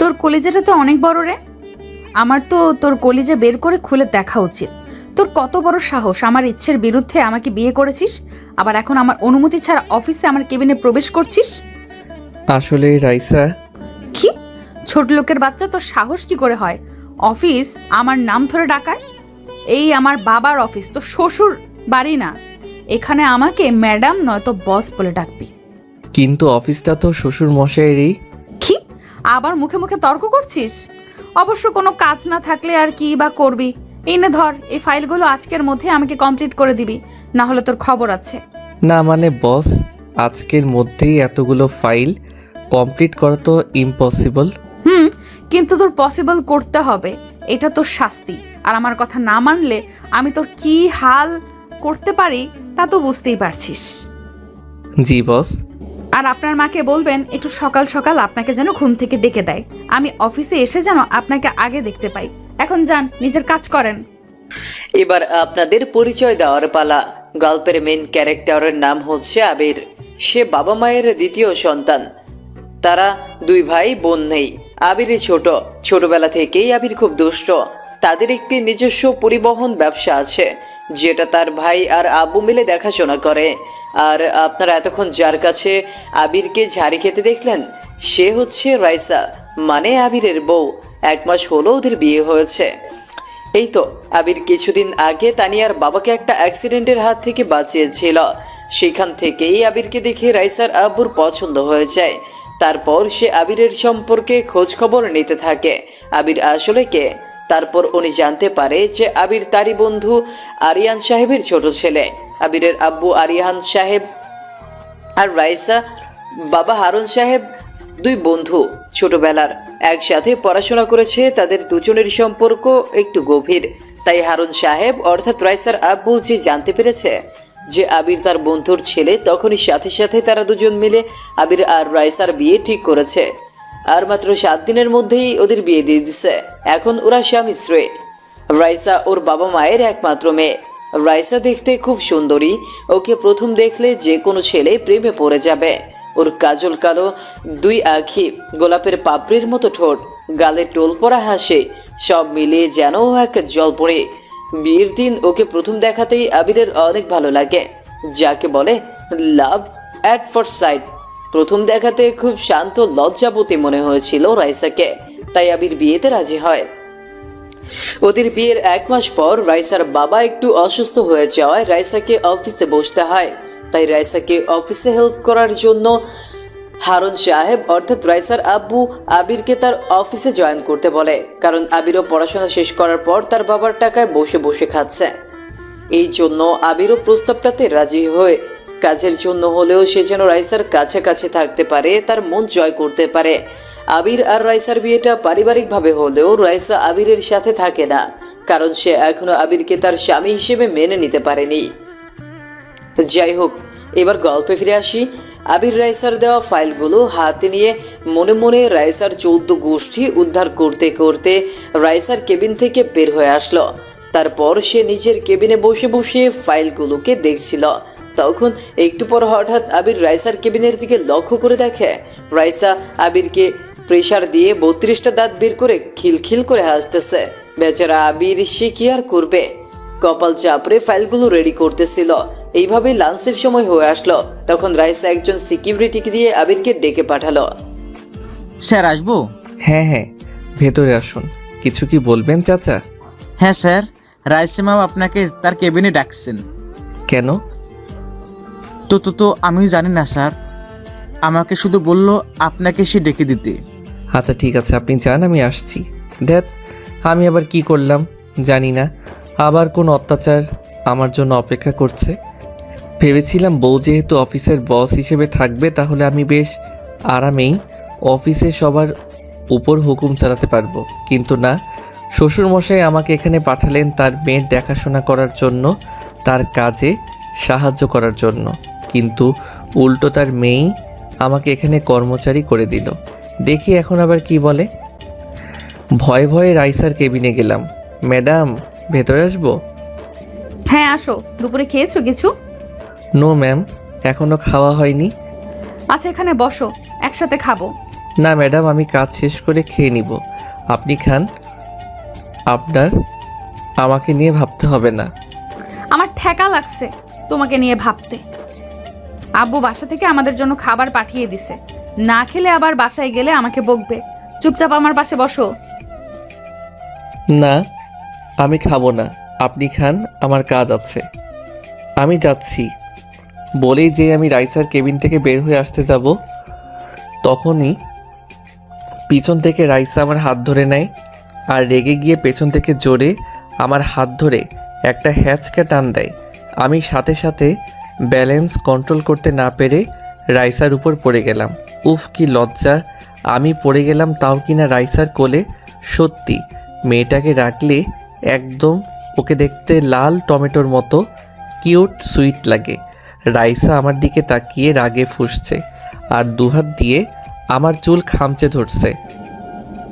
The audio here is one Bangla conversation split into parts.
তোর কলিজাটা তো অনেক বড় রে। আমার তো তোর কলিজা বের করে খুলে দেখা উচিত। তোর কত বড় সাহস, আমার ইচ্ছের বিরুদ্ধে আমাকে বিয়ে করেছিস, আবার এখন আমার অনুমতি ছাড়া অফিসে আমার কেবিনে প্রবেশ করছিস। আসলে রাইসা, কি? ছোট লোকের বাচ্চা, তোর সাহস কি করে হয় অফিস আমার নাম ধরে ডাকার? এই আমার বাবার অফিস, তো শ্বশুর বাড়ি না। এখানে আমাকে ম্যাডাম নয়তো বস বলে ডাকবি। কিন্তু অফিসটা তো শ্বশুর মশাইয়েরই। কি? আবার মুখে মুখে তর্ক করছিস? অবশ্য কোনো কাজ না থাকলে আর কি বা করবি। এই নে ধর, এই ফাইলগুলো আজকের মধ্যে আমাকে কমপ্লিট করে দিবি, না হলে তোর খবর আছে। না মানে বস, আজকের মধ্যেই এতগুলো ফাইল কমপ্লিট করা তো ইম্পসিবল। কিন্তু তোর পসিবল করতে হবে, এটা তোর শাস্তি। আর আমার কথা না মানলে আমি তোর কি হাল করতে পারি তা তো বুঝতেই পারছিস। জি বস। আর আপনার মাকে বলবেন একটু সকাল সকাল আপনাকে যেন ঘুম থেকে ডেকে দেয়, আমি অফিসে এসে যেন আপনাকে আগে দেখতে পাই। এখন যান, নিজের কাজ করেন। এবার আপনাদের পরিচয় দেওয়ার পালা। গল্পের মেইন ক্যারেক্টারের নাম হচ্ছে আবির। সে বাবা মায়ের দ্বিতীয় সন্তান। তারা দুই ভাই বোন নেই। আবির ছোটবেলা থেকেই আবির খুব দুষ্ট। তাদের একটি নিজস্ব পরিবহন ব্যবসা আছে, যেটা তার ভাই আর আব্বু মিলে দেখাশোনা করে। আর আপনারা এতক্ষণ যার কাছে আবিরকে ঝাড়ি খেতে দেখলেন, সে হচ্ছে রাইসা, মানে আবিরের বউ। 1 মাস হলো ওদের বিয়ে হয়েছে। এই তো আবির কিছুদিন আগে তানিয়ার বাবাকে একটা অ্যাক্সিডেন্টের হাত থেকে বাঁচিয়েছিল। সেখান থেকেই আবিরকে দেখে রাইসার আব্বুর পছন্দ হয়ে যায়। তারপর সে আবিরের সম্পর্কে খোঁজ খবর নিতে থাকে, আবির আসলে কে। তারপর উনি জানতে পারে যে আবির তারই বন্ধু আরিয়ান সাহেবের ছোট ছেলে। আবিরের আব্বু আরিয়ান সাহেব আর রাইসা বাবা হারুন সাহেব দুই বন্ধু, ছোটবেলার একসাথে পড়াশোনা করেছে। তাদের দুজনের সম্পর্ক একটু গভীর। তাই হারুন সাহেব অর্থাৎ রাইসার আব্বু যে জানতে পেরেছে যে আবির তার বন্ধুর ছেলে, তখনই সাথে সাথে তারা দুজন মিলে আবির আর রাইসার বিয়ে ঠিক করেছে। আর মাত্র 7 দিনের মধ্যেই ওদের বিয়ে দিয়ে দিছে। এখন ওরা স্বামী স্ত্রী। রাইসা ওর বাবা মায়ের একমাত্র মেয়ে। রাইসা দেখতে খুব সুন্দরী। ওকে প্রথম দেখলে যে কোনো ছেলে প্রেমে পড়ে যাবে। ওর কাজল কালো 2 আঁখি, গোলাপের পাপড়ির মতো ঠোঁট, গালে টোল পড়া হাসি, সব মিলিয়ে যেন এক জলপরি। বিয়ের দিন ওকে প্রথম দেখাতেই আবিরের অনেক ভালো লাগে, যাকে বলে লাভ অ্যাট ফার্স্ট সাইট। প্রথম দেখাতে খুব শান্ত লজ্জাবতী মনে হয়েছিল রাইসাকে, তাই আবির বিয়েতে রাজি হয়। ওদের বিয়ের 1 মাস পর রাইসার বাবা একটু অসুস্থ হয়ে যাওয়ায় রাইসাকে অফিসে বসতে হয়। তাই রাইসাকে অফিসে হেল্প করার জন্য হারুন সাহেব অর্থাৎ রাইসার আব্বু আবিরকে তার অফিসে জয়েন করতে বলে, কারণ আবিরও পড়াশোনা শেষ করার পর তার বাবার টাকায় বসে বসে খাচ্ছে। এই জন্য আবিরও প্রস্তাবটাতে রাজি হয়ে কাজের জন্য হলেও সে যেন রাইসার কাছাকাছি থাকতে পারে, তার মন জয় করতে পারে। আবির আর রাইসার বিয়েটা পারিবারিকভাবে হলেও রাইসা আবিরের সাথে থাকে না, কারণ সে এখনো আবিরকে তার স্বামী হিসেবে মেনে নিতে পারেনি। যাই হোক, এবার গল্পে ফিরে আসি। আবির রাইসার দেওয়া ফাইলগুলো হাতে নিয়ে মনে মনে রাইসার 14 গোষ্ঠী উদ্ধার করতে করতে রাইসার কেবিন থেকে বের হয়ে আসলো। তারপর সে নিজের কেবিনে বসে বসে ফাইলগুলোকে দেখছিল। তখন একটু পর হঠাৎ আবির রাইসার কেবিনের দিকে লক্ষ্য করে দেখে রাইসা আবিরকে প্রেসার দিয়ে 32টা দাঁত বের করে খিলখিল করে হাসতেছে। বেচারা আবির সে কি আর করবে, কপাল চাপড়ে ফাইলগুলো রেডি করতেছিল। এইভাবে লাঞ্চের সময় হয়ে আসলো। তখন রাইসা একজন সিকিউরিটিকে দিয়ে আবিরকে ডেকে পাঠালো। স্যার আসবো? হ্যাঁ হ্যাঁ, ভেতরে আসুন। কিছু কি বলবেন চাচা? হ্যাঁ স্যার, রাইসা ম্যাম আপনাকে তার কেবিনে ডাকছেন। কেন? তো আমি জানি না স্যার, আমাকে শুধু বলল আপনাকে সে ডেকে দিতে। আচ্ছা ঠিক আছে, আপনি যান, আমি আসছি। দেখ, আমি আবার কি করলাম জানি না, আবার কোন অত্যাচার আমার জন্য অপেক্ষা করছে। ভেবেছিলাম বউ যেহেতু অফিসের বস হিসেবে থাকবে, তাহলে আমি বেশ আরামেই অফিসে সবার উপর হুকুম চালাতে পারবো। কিন্তু না, শ্বশুরমশাই আমাকে এখানে পাঠালেন তার মেয়ের দেখাশোনা করার জন্য, তার কাজে সাহায্য করার জন্য। কিন্তু উল্টো তার মেয়েই আমাকে এখানে কর্মচারী করে দিল। দেখি এখন আবার কি বলে। ভয়ে ভয়ে রাইসার কেবিনে গেলাম। ম্যাডাম, ভেতরে আসবো? হ্যাঁ আসো। দুপুরে খেয়েছো কিছু? নো ম্যাম, এখনো খাওয়া হয়নি। আচ্ছা এখানে বসো, একসাথে খাবো। না ম্যাডাম, আমি কাজ শেষ করে খেয়ে নিব। আপনি খান, আপনার আমাকে নিয়ে ভাবতে হবে না। আমার ঠেকা লাগছে তোমাকে নিয়ে ভাবতে। আব্বু বাসা থেকে আমাদের জন্য খাবার পাঠিয়ে দিছে, না খেলে আবার বাসায় গেলে আমাকে বকবে। চুপচাপ আমার পাশে বসো। না, আমি খাবো না, আপনি খান, আমার কাজ আছে, আমি যাচ্ছি। বলেই যে আমি রাইসার কেবিন থেকে বের হয়ে আসতে যাব, তখনই পিছন থেকে রাইসা আমার হাত ধরে নেয় আর রেগে গিয়ে পেছন থেকে জোরে আমার হাত ধরে একটা হ্যাঁচকা টান দেয়। আমি সাথে সাথে ব্যালেন্স কন্ট্রোল করতে না পেরে রাইসার উপর পড়ে গেলাম। উফ, কি লজ্জা! আমি পড়ে গেলাম, তাও কিনা রাইসার কোলে। সত্যি মেয়েটাকে রাখলে একদম ওকে দেখতে লাল টমেটোর মতো কিউট সুইট লাগে। রাইসা আমার দিকে তাকিয়ে রাগে ফুঁসছে আর দুহাত দিয়ে আমার চুল খামচে ধরছে।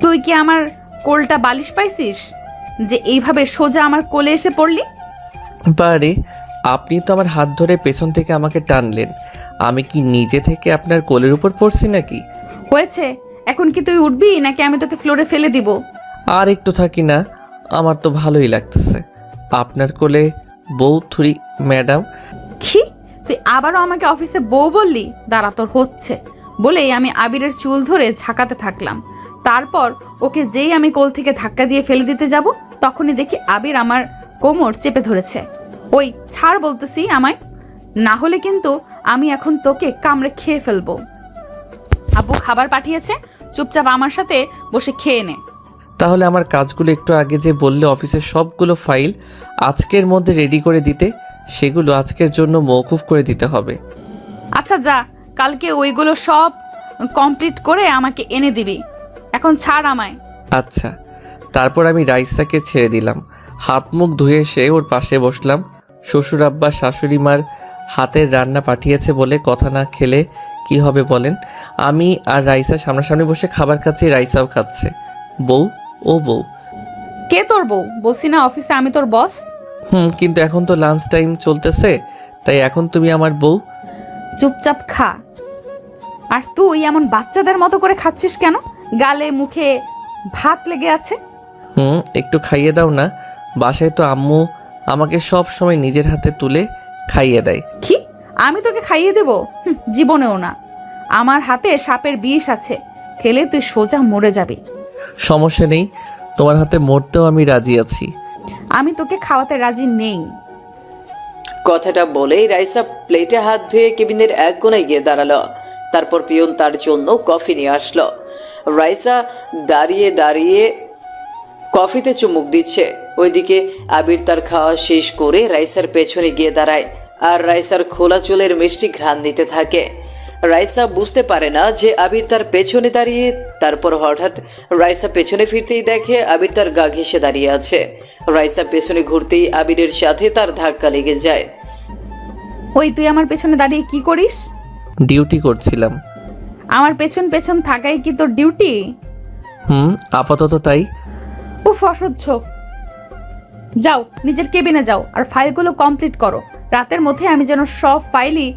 তুই কি আমার কোলটা বালিশ পাইছিস যে এইভাবে সোজা আমার কোলে এসে পড়লি? বারে, আপনি তো আমার হাত ধরে পেছন থেকে আমাকে টানলেন, আমি কি নিজে থেকে আপনার কোলের উপর পড়ছি নাকি? হয়েছে, এখন কি তুই উঠবি নাকি আমি তোকে ফ্লোরে ফেলে দিব? আর একটু থাকি না, আমার তো ভালোই লাগতেছে আপনার কোলে বউ থুরি ম্যাডাম। কি, তুই আবারও আমাকে অফিসে বউ বললি? দাঁড়া, তোর হচ্ছে। বলেই আমি আবিরের চুল ধরে ঝাঁকাতে থাকলাম। তারপর ওকে যেই আমি কোল থেকে ধাক্কা দিয়ে ফেলে দিতে যাব, তখনই দেখি আবির আমার কোমর চেপে ধরেছে। ওই ছাড় বলতেছি আমায়, না হলে কিন্তু আমি এখন তোকে কামড়ে খেয়ে ফেলবো। আব্বু খাবার পাঠিয়েছে, চুপচাপ আমার সাথে বসে খেয়ে নে। তাহলে আমার কাজগুলো একটু আগে যে বললে অফিসের সবগুলো ফাইল আজকের মধ্যে রেডি করে দিতে, সেগুলো আজকের জন্য মওকুফ করে দিতে হবে। আচ্ছা যা, কালকে ওইগুলো সব কমপ্লিট করে আমাকে এনে দিবি। এখন ছাড় আমায়। আচ্ছা। তারপর আমি রাইসাকে ছেড়ে দিলাম, হাত মুখ ধুয়ে এসে ওর পাশে বসলাম। শ্বশুর আব্বা শাশুড়ি মার হাতের রান্না পাঠিয়েছে বলে কথা না খেলে কি হবে বলেন? আমি আর রাইসা সামনাসামনি বসে খাবার খাচ্ছি, রাইসাও খাচ্ছে। বউ, ও বউ। কে তোর বউ? বলছি না অফিসে আমি তোর বস। কিন্তু এখন তো লাঞ্চ টাইম চলতেছে, তাই এখন তুমি আমার বউ। চুপচাপ খা। আর তুই এমন বাচ্চাদের মতো করে খাচ্ছিস কেন? গালে মুখে ভাত লেগে আছে। একটু খাইয়ে দাও না, বাসায় তো আম্মু আমাকে সব সময় নিজের হাতে তুলে খাইয়ে দেয়। কি, আমি তোকে খাইয়ে দেব? জীবনেও না। আমার হাতে সাপের বিষ আছে, খেলে তুই সোজা মরে যাবি। সমস্যা নেই, তোমার হাতে মরতেও আমি রাজি আছি। আমি তোকে খাওয়াতে রাজি নেই। কথাটা বলেই রাইসা প্লেটে হাত ধুয়ে কেবিনের এক কোণায় গিয়ে দাঁড়ালো। তারপর পিয়ন তার জন্য কফি নিয়ে আসলো। রাইসা দাঁড়িয়ে দাঁড়িয়ে কফিতে চুমুক দিচ্ছে। ওইদিকে আবির তার খাওয়া শেষ করে রাইসার পেছনে গিয়ে দাঁড়ায় আর রাইসার খোলা চুলের মিষ্টি ঘ্রাণ নিতে থাকে। রাইসা বুঝতে পারে না যে আবির তার পেছনে দাঁড়িয়ে। তারপর হঠাৎ রাইসা পেছনে ফিরতেই দেখে আবির তার গা ঘেঁষে দাঁড়িয়ে আছে। রাইসা পেছনে ঘুরতেই আবিরের সাথে তার ধাক্কা লেগে যায়। ওই তুই আমার পেছনে দাঁড়িয়ে কি করিস? ডিউটি করছিলাম। আমার পেছন পেছন থাকাই কি তোর ডিউটি? আপাতত তাই। উফ, অসহ্য। যাও, নিজের কেবিনে যাও আর ফাইলগুলো কমপ্লিট করো। রাতের মধ্যে আমি যেন সব ফাইলই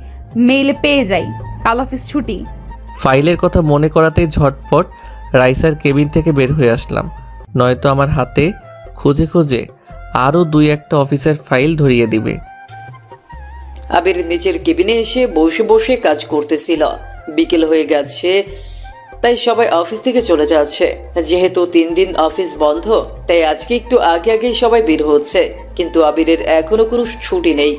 মেইলে পেয়ে যাই। কাল অফিস ছুটি। ফাইলের কথা মনে করাতেই ঝটপট রাইসার কেবিন থেকে বের হয়ে আসলাম, নয়তো আমার হাতে খুঁজে খুঁজে আরও 2-1টা অফিসের ফাইল ধরিয়ে দিবে। আবির নিচের কেবিনে এসে বসে বসে কাজ করতেছিল। বিকেল হয়ে গেছে, তাই সবাই অফিস থেকে চলে যাচ্ছে। যেহেতু 3 দিন অফিস বন্ধ, তাই আজকে একটু আগে আগেই সবাই বের হচ্ছে। কিন্তু আবিরের এখনো কোনো ছুটি নেই।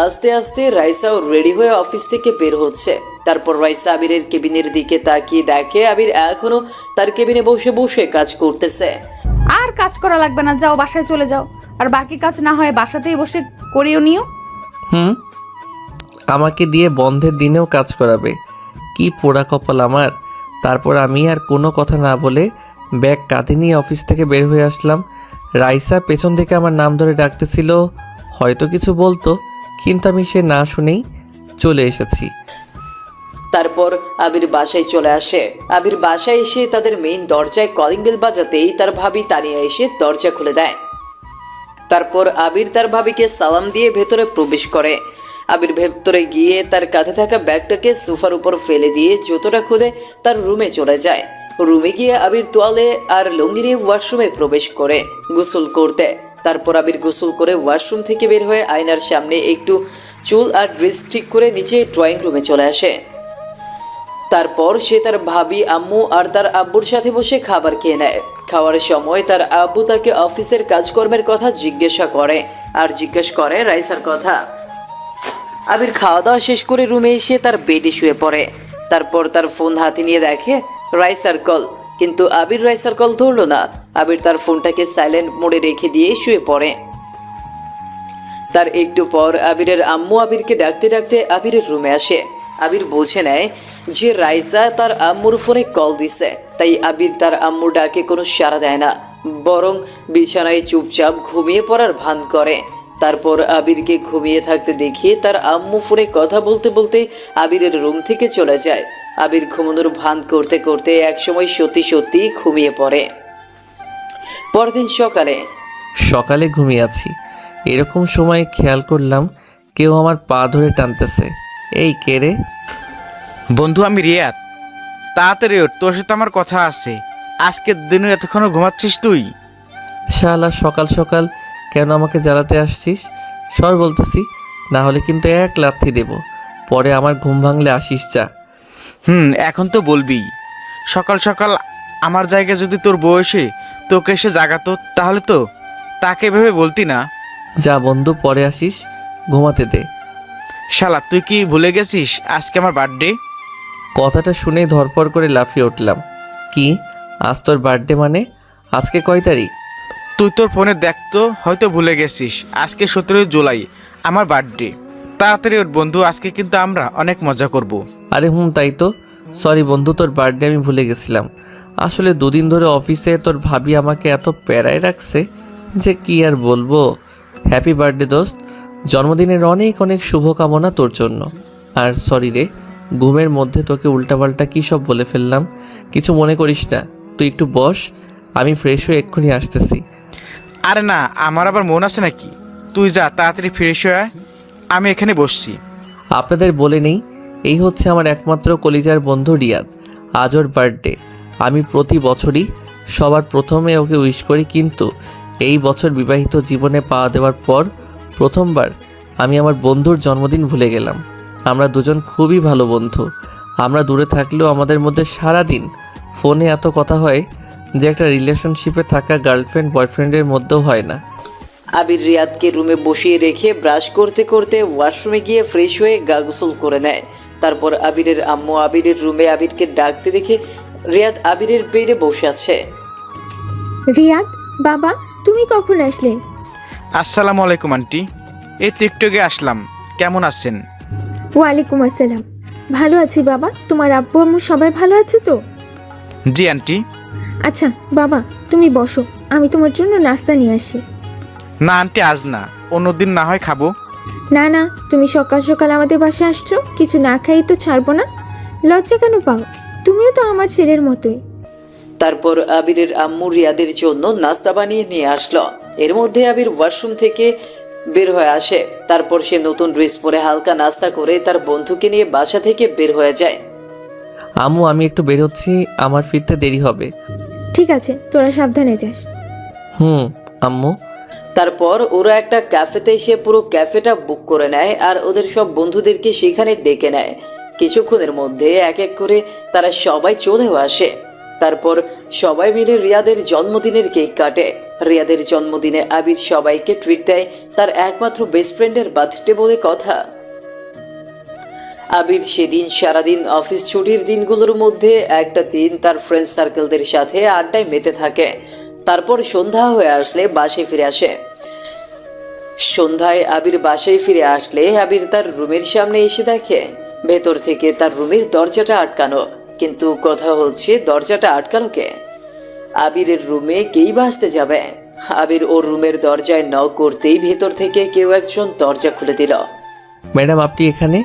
আস্তে আস্তে রাইসাও রেডি হয়ে অফিস থেকে বের হচ্ছে। তারপর রাইসা আবিরের কেবিনের দিকে তাকিয়ে দেখে আবির এখনো তার কেবিনে বসে বসে কাজ করতেছে। আর কাজ করা লাগবে না, যাও বাসায় চলে যাও। আর বাকি কাজ না হয় বাসাতেই বসে করিও নিও। আমাকে দিয়ে বন্ধের দিনেও কাজ করাবে, কি পোড়া কপাল আমার। তারপর আমি আর কোনো কথা না বলে ব্যাগ কাঁধে নিয়ে অফিস থেকে বের হয়ে আসলাম। রাইসা পেছন থেকে আমার নাম ধরে ডাকতেছিল, হয়তো কিছু বলতো, কিন্তু আমি সে না শুনেই চলে এসেছি। তারপর আবির বাসায় চলে আসে। আবির বাসায় এসে তাদের মেইন দরজায় কলিং বেল বাজাতেই তার ভাবি তানিয়া এসে দরজা খুলে দেয়। তারপর আবির তার ভাবিকে সালাম দিয়ে ভেতরে প্রবেশ করে। আবির ভেতরে গিয়ে তার কাঁধে থাকা ব্যাগটাকে সোফার উপর ফেলে দিয়ে জুতোটা খুলে তার রুমে চলে যায়। রুমে গিয়ে আবির তোয়ালে আর লুঙ্গি নিয়ে ওয়াশরুমে প্রবেশ করে গোসল করতে। তারপর আবির গোসল করে ওয়াশরুম থেকে বের হয়ে আয়নার সামনে একটু চুল আর ড্রেস ঠিক করে নিচে ড্রয়িং রুমে চলে আসে। তারপর সে তার ভাবি আম্মু আর তার আব্বুর সাথে বসে খাবার খেয়ে নেয়। খাওয়ার সময় তার আব্বু তাকে অফিসের কাজকর্মের কথা জিজ্ঞাসা করে আর জিজ্ঞেস করে রাইসার কথা। আবির খাওয়া দাওয়া শেষ করে রুমে এসে তার বেডে শুয়ে পড়ে। তারপর তার ফোন হাতে নিয়ে দেখে রাইসার কল, কিন্তু আবির রাইসার কল ধরল না। আবির তার ফোনটাকে সাইলেন্ট মোডে রেখে দিয়ে শুয়ে পড়ে। তার একটু পর আবিরের আম্মু আবিরকে ডাকতে ডাকতে আবিরের রুমে আসে। আবির বুঝে নেয় যে রাইসা তার আম্মুর ফোনে কল দিছে, তাই আবির তার আম্মুর ডাকে কোনো সাড়া দেয় না, বরং বিছানায় চুপচাপ ঘুমিয়ে পড়ার ভান করে। তারপর আবিরকে ঘুমিয়ে থাকতে দেখিয়ে তার আম্মু ফোনে কথা বলতে বলতে আবিরের রুম থেকে চলে যায়। আবির ঘুমানোর ভান করতে করতে একসময় সত্যি সত্যি ঘুমিয়ে পড়ে। পরদিন সকালে ঘুমিয়ে আছি, এরকম সময় খেয়াল করলাম কেউ আমার পা ধরে টানতেছে। এই কে রে? বন্ধু, আমি রিয়াদ। তাড়াতাড়ি ওঠ, তোর সাথে আমার কথা আছে। আজকের দিনও এতক্ষণও ঘুমাচ্ছিস তুই? শালা সকাল সকাল কেন আমাকে জ্বালাতে আসছিস? সর বলতেছি, না হলে কিন্তু এক লাথি দেব। পরে আমার ঘুম ভাঙলে আসিস যা। এখন তো বলবি। সকাল সকাল আমার জায়গায় যদি তোর বয়সে তোকে এসে জাগাতো তাহলে তো তাকে ভেবে বলতি না। যা বন্ধু, পরে আসিস, ঘুমাতে দে। শালা, তুই কি ভুলে গেছিস আজকে আমার বার্থডে? কথাটা শুনেই ধরপর করে লাফিয়ে উঠলাম। কি, আজ তোর বার্থডে? মানে আজকে কয় তারিখ? তুই তোর ফোনে দেখতো, হয়তো ভুলে গেছিস। আজকে 17 জুলাই আমার বার্থডে। তাড়াতাড়ি ওঠ বন্ধু, আজকে কিন্তু আমরা অনেক মজা করব। আরে তাই তো। সরি বন্ধু, তোর বার্থডে আমি ভুলে গেছিলাম। আসলে দুদিন ধরে অফিসে তোর ভাবি আমাকে এত প্যারায় রাখছে যে কি আর বলবো। হ্যাপি বার্থডে দোস্ত, জন্মদিনের অনেক অনেক শুভকামনা তোর জন্য। আর সরি রে, ঘুমের মধ্যে তোকে উল্টাপাল্টা কী সব বলে ফেললাম। কিছু মনে করিস না, তুই একটু বস, আমি ফ্রেশ হয়ে এক্ষুনি আসতেছি। আরে না, আমার আবার মন আছে নাকি? তুই যা, তাড়াতাড়ি ফ্রেশ হয়ে আয়, আমি এখানে বসছি। আপনাদের বলে নেই, এই হচ্ছে আমার একমাত্র কলিজার বন্ধু রিয়াদ। আজ ওর বার্থডে। আমি প্রতি বছরই সবার প্রথমে ওকে উইশ করি, কিন্তু এই বছর বিবাহিত জীবনে পা দেওয়ার পর প্রথমবার আমি আমার বন্ধুর জন্মদিন ভুলে গেলাম। আমরা দুজন খুবই ভালো বন্ধু। আমরা দূরে থাকলেও আমাদের মধ্যে সারাদিন ফোনে এত কথা হয় যে একটা রিলেশনশিপে থাকা গার্লফ্রেন্ড বয়ফ্রেন্ডের মধ্যেও হয় না। আবির রিয়াদকে রুমে বসিয়ে রেখে ব্রাশ করতে করতে ওয়াশরুমে গিয়ে ফ্রেশ হয়ে গা গোসল করে নেয়। তারপর আবিরের আম্মু আবিরের রুমে আবিরকে ডাকতে দেখে রিয়াদ আবিরের বেডে বসে আছে। রিয়াদ বাবা, তুমি কখন আসলে? আসসালামু আলাইকুম আন্টি, এই টিকটকে আসলাম। কেমন আছেন? ওয়ালাইকুম আসসালাম। ভালো আছি বাবা। তোমার আব্বু আম্মু সবাই ভালো আছে তো? জি আন্টি। আচ্ছা বাবা, তুমি বসো, আমি তোমার জন্য নাস্তা নিয়ে আসি। না আন্টি, আজ না, অন্যদিন না হয় খাবো। না না, তুমি সকাল সকাল আমাদের বাসায় আসছো, কিছু না খাই তো ছাড়বো না। লজ্জা কেন পাও? তুমিও তো আমার ছেলের মতোই। তারপর আবিরের আম্মু রিয়াদের জন্য নাস্তা বানিয়ে নিয়ে আসলো। এর মধ্যে আবির ওয়াশরুম থেকে বের হয়ে আসে। তারপর সে নতুন ড্রেস পরে হালকা নাস্তা করে তার বন্ধুকে নিয়ে বাসা থেকে বের হয়ে যায়। আম্মু, আমি একটু বেরোচ্ছি, আমার ফিরতে দেরি হবে। ঠিক আছে, তোরা সাবধানে যাস। আম্মু। তারপর ওরা একটা ক্যাফেতে এসে পুরো ক্যাফেটা বুক করে নেয় আর ওদের সব বন্ধুদেরকে সেখানে ডেকে নেয়। কিছুক্ষণের মধ্যে এক এক করে তারা সবাই চলেও আসে। তারপর সবাই মিলে রিয়াদের জন্মদিনের কেক কাটে। রিয়াদের জন্মদিনে আবির সবাইকে ট্রিট দেয়, তার একমাত্র বেস্ট ফ্রেন্ডের বার্থডে বলে কথা। আবির সেদিন সারাদিন অফিস ছুটির দিনগুলোর মধ্যে একটা দিন তার ফ্রেন্ড সার্কেলদের সাথে আড্ডায় মেতে থাকে। তারপর সন্ধ্যা হয়ে আসলে বাসায় ফিরে আসে। সন্ধ্যায় আবির বাসায় ফিরে আসলে আবির তার রুমের সামনে এসে দেখে ভেতর থেকে তার রুমের দরজাটা আটকানো। কিন্তু কথা হচ্ছে, দরজাটা আটকানো কে? আবিরের রুমে কেই বাসতে যাবে? আবির ওর রুমের দরজায় নক করতেই ভেতর থেকে কেউ একজন দরজা খুলে দিল। ম্যাডাম, আপনি এখানে?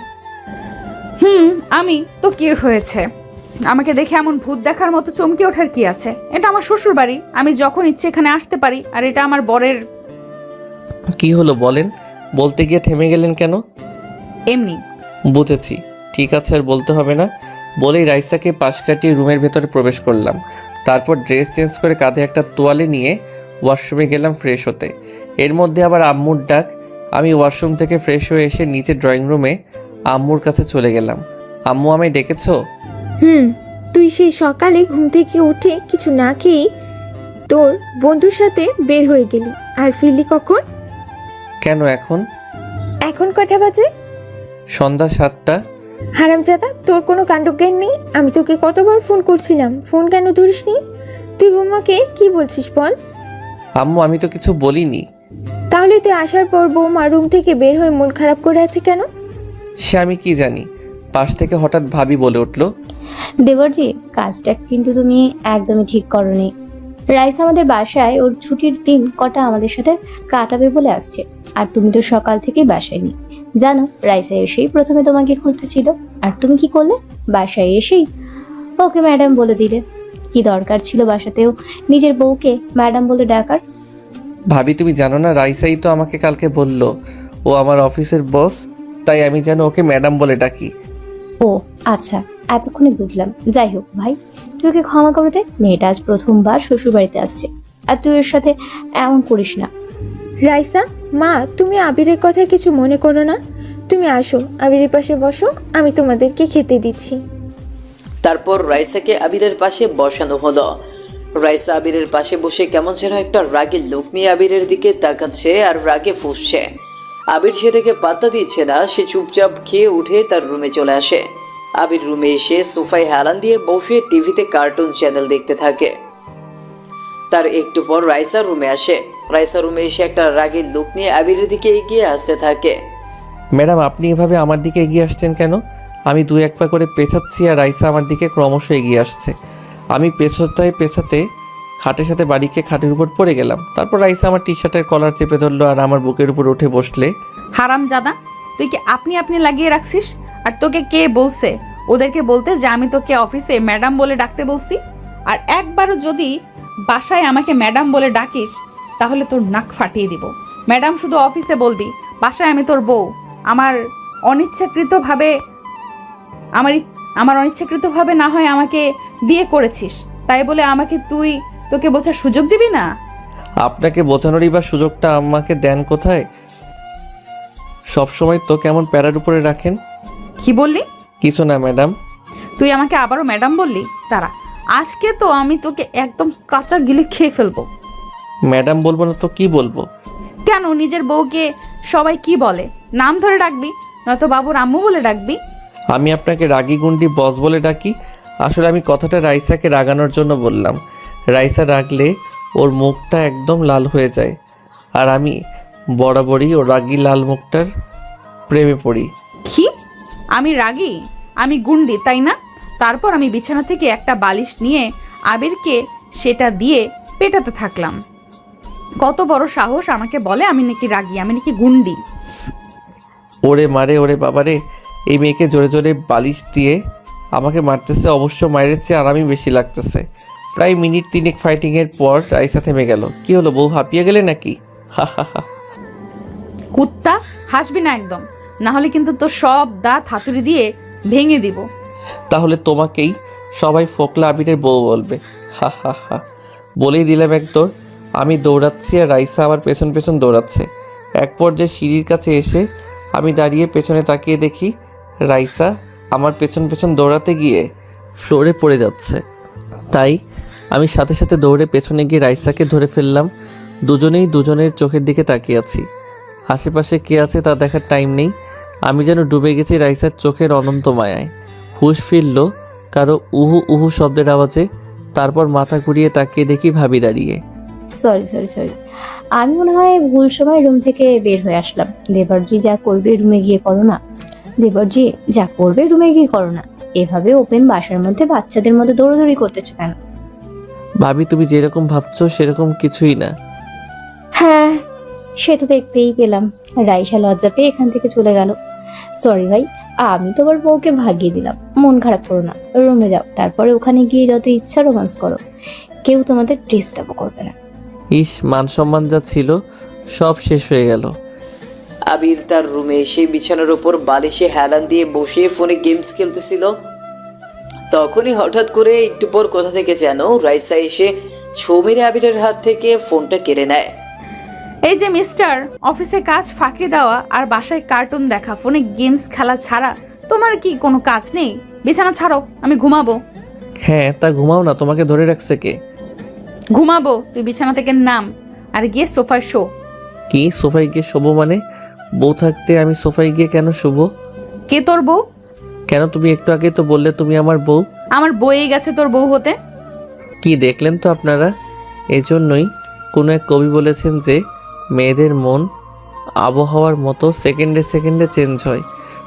আমি তো কি হয়েছে? আমাকে দেখে এমন ভূত দেখার মতো চমকে ওঠার কি আছে? এটা আমার শ্বশুর বাড়ি, আমি যখন ইচ্ছে এখানে আসতে পারি। আর এটা আমার বরের। কি হলো বলেন? বলতে গিয়ে থেমে গেলেন কেন? এমনি। বুঝেছি, ঠিক আছে, আর বলতে হবে না। বলেই রাইসাকে পাশ কাটিয়ে রুমের ভেতরে প্রবেশ করলাম। তারপর ড্রেস চেঞ্জ করে কাঁধে একটা তোয়ালে নিয়ে ওয়াশরুমে গেলাম ফ্রেশ হতে। এর মধ্যে আবার আম্মুর ডাক। আমি ওয়াশরুম থেকে ফ্রেশ হয়ে এসে নিচে ড্রয়িং রুমে আম্মুর কাছে চলে গেলাম। আম্মু, আমায় ডেকেছো? তুই সেই সকালে ঘুম থেকে উঠে কিছু না খেয়েই তোর বন্ধুর সাথে বের হয়ে গেলি, আর ফিরলি কখন? কেন এখন? এখন কটা বাজে? সন্ধ্যা 7টা। হারামজাদা, তোর কোনো কাণ্ডজ্ঞান নেই? আমি তোকে কতবার ফোন করছিলাম, ফোন কেন ধরিসনি? তুই বৌমাকে কি বলছিস বল? আম্মু, আমি তো কিছু বলিনি। তাহলে তুই আসার পর বৌমা রুম থেকে বের হয়ে মন খারাপ করে আছে কেন? সে আমি কি জানি। পাশ থেকে হঠাৎ ভাবি বলে উঠলো, দেবরজি, কাজটা কিন্তু তুমি একদমই ঠিক করনি। রাইস আমাদের বাসায় ওর ছুটির দিন কটা আমাদের সাথে কাটাবে বলে আসছে, আর তুমি তো সকাল থেকেই বাসায় নেই। জানো, রাইসা এসেই প্রথমে তোমাকে খুঁজতেছিল, আর তুমি কি করলে? বাসায় এসেই ওকে ম্যাডাম বলে দিলে। কি দরকার ছিল বাসাতেও নিজের বউকে ম্যাডাম বলে ডাকার? ভাবি তুমি জানো না, রাইসাই তো আমাকে কালকে বলল ও আমার অফিসের বস, তাই আমি যেন ওকে ম্যাডাম বলে ডাকি। ও আচ্ছা, এতক্ষণে বুঝলাম। যাই হোক ভাই, তুই ওকে ক্ষমা করে দে। মেয়েটা আজ প্রথমবার শ্বশুর বাড়িতে আসছে, আর তুই ওর সাথে এমন করিস না। রাইসা, মা, তুমি আবিরের কথা কিছু মনে করো না। তুমি আসো, আবিরের পাশে বসো, আমি তোমাদেরকে খেতে দিচ্ছি। তারপর রাইসাকে আবিরের পাশে বসানো হলো। রাইসা আবিরের পাশে বসে কেমন যেন একটা রাগের লুক নিয়ে আবিরের দিকে তাকাচ্ছে আর রাগে ফুঁসছে। আবির সেটাকে পাত্তা দিচ্ছে না, সে চুপচাপ খেয়ে উঠে তার রুমে চলে আসে। আবির রুমে এসে সোফায় হেলান দিয়ে বসে টিভিতে কার্টুন চ্যানেল দেখতে থাকে। তার একটু পর রাইসা রুমে আসে। রাইসা রুমে এসে একটা রাগের লুক নিয়ে আবিরের দিকে এগিয়ে আসতে থাকে। ম্যাডাম, আপনি এভাবে আমার দিকে এগিয়ে আসছেন কেন? আমি 2-1 পা করে পেছাচ্ছি আর রাইসা আমার দিকে ক্রমশ এগিয়ে আসছে। আমি পেছাতে খাটের সাথে বাড়িকে খাটের উপর পড়ে গেলাম। তারপর রাইসা আমার টি শার্টের কলার চেপে ধরলো আর আমার বুকের উপর উঠে বসলে। হারামজাদা, তুই কি আপনি আপনি লাগিয়ে রাখছিস? আর তোকে কে বলছে ওদেরকে বলতে যে আমি তোকে অফিসে ম্যাডাম বলে ডাকতে বলছি? আর একবারও যদি বাসায় আমাকে ম্যাডাম বলে ডাকিস তাহলে তোর নাক ফাটিয়ে দিব। ম্যাডাম শুধু অফিসে বলবি, বাসায় আমি তোর বউ। আমার অনিচ্ছাকৃতভাবে আমার অনিচ্ছাকৃতভাবে না হয় আমাকে বিয়ে করেছিস, তাই বলে তোকে বোঝার সুযোগ দিবি না? আপনাকে বোঝানোরই বা সুযোগটা আমাকে দেন কোথায়? সব সময় তো কেমন প্যারার উপরে রাখেন। কি বললি? কিছু না ম্যাডাম। তুই আমাকে আবারও ম্যাডাম বললি? তারা আজকে তো আমি তোকে একদম কাঁচা গিলে খেয়ে ফেলবো। ম্যাডাম বলবো না তো কি বলবো? কেন, নিজের বউকে সবাই কি বলে? নাম ধরে ডাকবি, নয়তো বাবুর আম্মু বলে ডাকবি। আমি আপনাকে রাগী গুন্ডি বস বলে ডাকি? আসলে আমি কথাটা রাইসাকে রাগানোর জন্য বললাম। রাইসা রাগলে ওর মুখটা একদম লাল হয়ে যায়, আর আমি বরাবরই ওর রাগী লাল মুখটার প্রেমে পড়ি। কি? আমি রাগী? আমি গুন্ডি, তাই না? তারপর আমি বিছানা থেকে একটা বালিশ নিয়ে আবিরকে সেটা দিয়ে পেটাতে থাকলাম। কত বড় সাহস আমাকে বলে আমি নাকি রাগী, আমি নাকি গুন্ডি। ওরে মারে, ওরে বাবারে, এই মেয়েকে জোরে জোরে বালিশ দিয়ে আমাকে মারতেছে। অবশ্য মায়ের চেয়ে আরামই বেশি লাগতেছে। প্রায় মিনিট 3 ফাইটিংয়ের পর রাইসা থেমে গেল। কি হলো, বউ হাঁপিয়ে গেলে নাকি? হা হা হা। কুত্তা, হাসবি না একদম, না হলে কিন্তু তোর সব দাঁত হাতুড়ি দিয়ে ভেঙে দিব। তাহলে তোমাকেই সবাই ফোকলা আবিরের বউ বলবে। হা হা হা। বলেই দিলাম এক দৌড়। আমি দৌড়াচ্ছি আর রাইসা আমার পেছন পেছন দৌড়াচ্ছে। এক পর্যায়ে সিঁড়ির কাছে এসে আমি দাঁড়িয়ে পেছনে তাকিয়ে দেখি রাইসা আমার পেছন পেছন দৌড়াতে গিয়ে ফ্লোরে পড়ে যাচ্ছে। তাই আমি সাথে সাথে দৌড়ে পেছনে গিয়ে রাইসাকে ধরে ফেললাম। দুজনেই দুজনের চোখের দিকে তাকিয়ে আছি। আশেপাশে কে আছে তা দেখার টাইম নেই। আমি যেন ডুবে গেছি রাইসার চোখের অনন্ত মায়ায়। হুঁশ ফিরল কারো উহু উহু শব্দের আওয়াজে। তারপর মাথা ঘুরিয়ে তাকিয়ে দেখি ভাবি দাঁড়িয়ে। সরি, আমি মনে হয় ভুল সময় রুম থেকে বের হয়ে আসলাম। দেবরজি যা করবে রুমে গিয়ে করো না। দেবরজি যা করবে রুমে গিয়ে করো না। এভাবে ওপেন বাসার মধ্যে বাচ্চাদের মধ্যে দৌড়াদৌড়ি করতেছো কেন? ভাবি, তুমি যেরকম ভাবছো সেরকম কিছুই না। হ্যাঁ, সে তো দেখতেই পেলাম। রাইসা লজ্জা পেয়ে এখান থেকে চলে গেল। সরি ভাই, আমি তোমার বউকে ভাগিয়ে দিলাম। মন খারাপ করো না, রুমে যাও। তারপরে ওখানে গিয়ে যত ইচ্ছা রোমান্স করো, কেউ তোমাদের ডিস্টার্বও করবে না। ইস, মান সম্মান যা ছিল সব শেষ হয়ে গেল। আবির তার রুমে এসে বিছানার ওপর বালিশে হেলান দিয়ে বসে ফোনে গেমস খেলতেছিল। তখনই হঠাৎ করে একটু পর কোথা থেকে যেন রাইসা এসে ছো মেরে আবিরের হাত থেকে ফোনটা কেড়ে নেয়। এই যে মিস্টার, অফিসে কাজ ফাঁকি দেওয়া আর বাসায় কার্টুন দেখা, ফোনে গেমস খেলা ছাড়া তোমার কি কোনো কাজ নেই? বিছানা ছাড়ো, আমি ঘুমাবো। হ্যাঁ, তা ঘুমাও না, তোমাকে ধরে রাখছে কে? ঘুমাবো, তুই বিছানা থেকে নাম আর গিয়ে সোফায় শো। কি সোফায় গিয়ে শোবো মানে? বউ থাকতে আমি সোফায় গিয়ে কেন শোবো? কে তোর বউ? কেন, তুমি একটু আগে তো বললে তুমি আমার বউ। আমার বইয়ে গেছে তোর বউ হতে। কি দেখলেন তো আপনারা? এজন্যই কোনো এক কবি বলেছেন যে মেয়েদের মন আবহাওয়ার মতো সেকেন্ডে সেকেন্ডে চেঞ্জ হয়।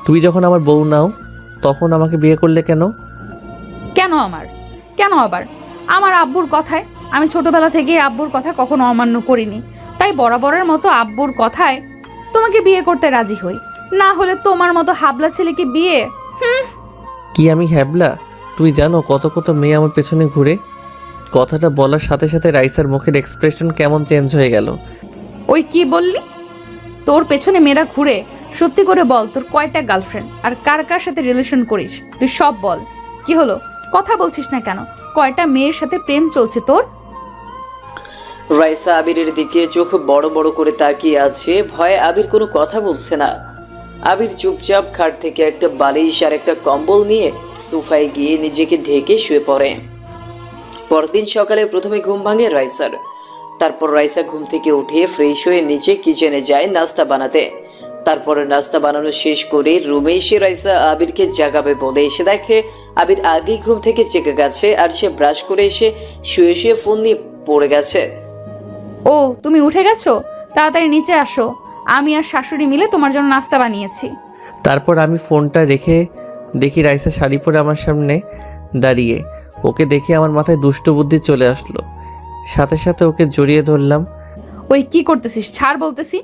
তুই যখন আমার বউ নাও তখন আমাকে বিয়ে করলে কেন? কেন আবার আমার আব্বুর কথায়? আমি ছোটবেলা থেকে আব্বুর কথা কখনো অমান্য করিনি, তাই বরাবরের মতো আব্বুর কথায় তোমাকে বিয়ে করতে রাজি হই। না হলে তোমার মতো হাবলা ছেলেকে বিয়ে। কি আমি হ্যাবলা? তুই জানো কত কত মেয়ে আমার পেছনে ঘুরে? কথাটা বলার সাথে সাথে রাইসার মুখের এক্সপ্রেশন কেমন চেঞ্জ হয়ে গেল। ওই কি বললি? তোর পেছনে মেয়েরা ঘুরে? সত্যি করে বল, তোর কয়টা গার্লফ্রেন্ড আর কার কার সাথে রিলেশন করিস? তুই সব বল। কি হলো, কথা বলছিস না কেন? কয়টা মেয়ের সাথে প্রেম চলছে তোর? রাইসা আবিরের দিকে চোখ বড় বড় করে তাকিয়ে আছে, ভয়ে আবির কোনো কথা বলছে না। আবির চুপচাপ খাট থেকে একটা বালিশ আর একটা কম্বল নিয়ে সোফায় গিয়ে নিজেকে ঢেকে শুয়ে পড়ে। পরদিন সকালে প্রথমে ঘুম ভাঙে রাইসার। তারপর রাইসা ঘুম থেকে উঠে ফ্রেশ হয়ে নিচে কিচেনে যায় নাস্তা বানাতে। তারপরে নাস্তা বানানো শেষ করে রুমে এসে রাইসা আবিরকে জাগাবে বলে এসে দেখে আবির আগেই ঘুম থেকে জেগে গেছে আর সে ব্রাশ করে এসে শুয়ে শুয়ে ফোন নিয়ে পড়ে গেছে। ও, তুমি উঠে গেছো? তাড়াতাড়ি নিচে আসো, আমি আর শাশুড়ি মিলে তোমার জন্য নাস্তা বানিয়েছি। তারপর আমি ফোনটা রেখে দেখি রাইসা শাড়ি পরে আমার সামনে দাঁড়িয়ে। ওকে দেখে আমার মাথায় দুষ্ট বুদ্ধি চলে আসলো। সাথে সাথে ওকে জড়িয়ে ধরলাম। ওই কি করতেছিস? ছাড় বলতেছি,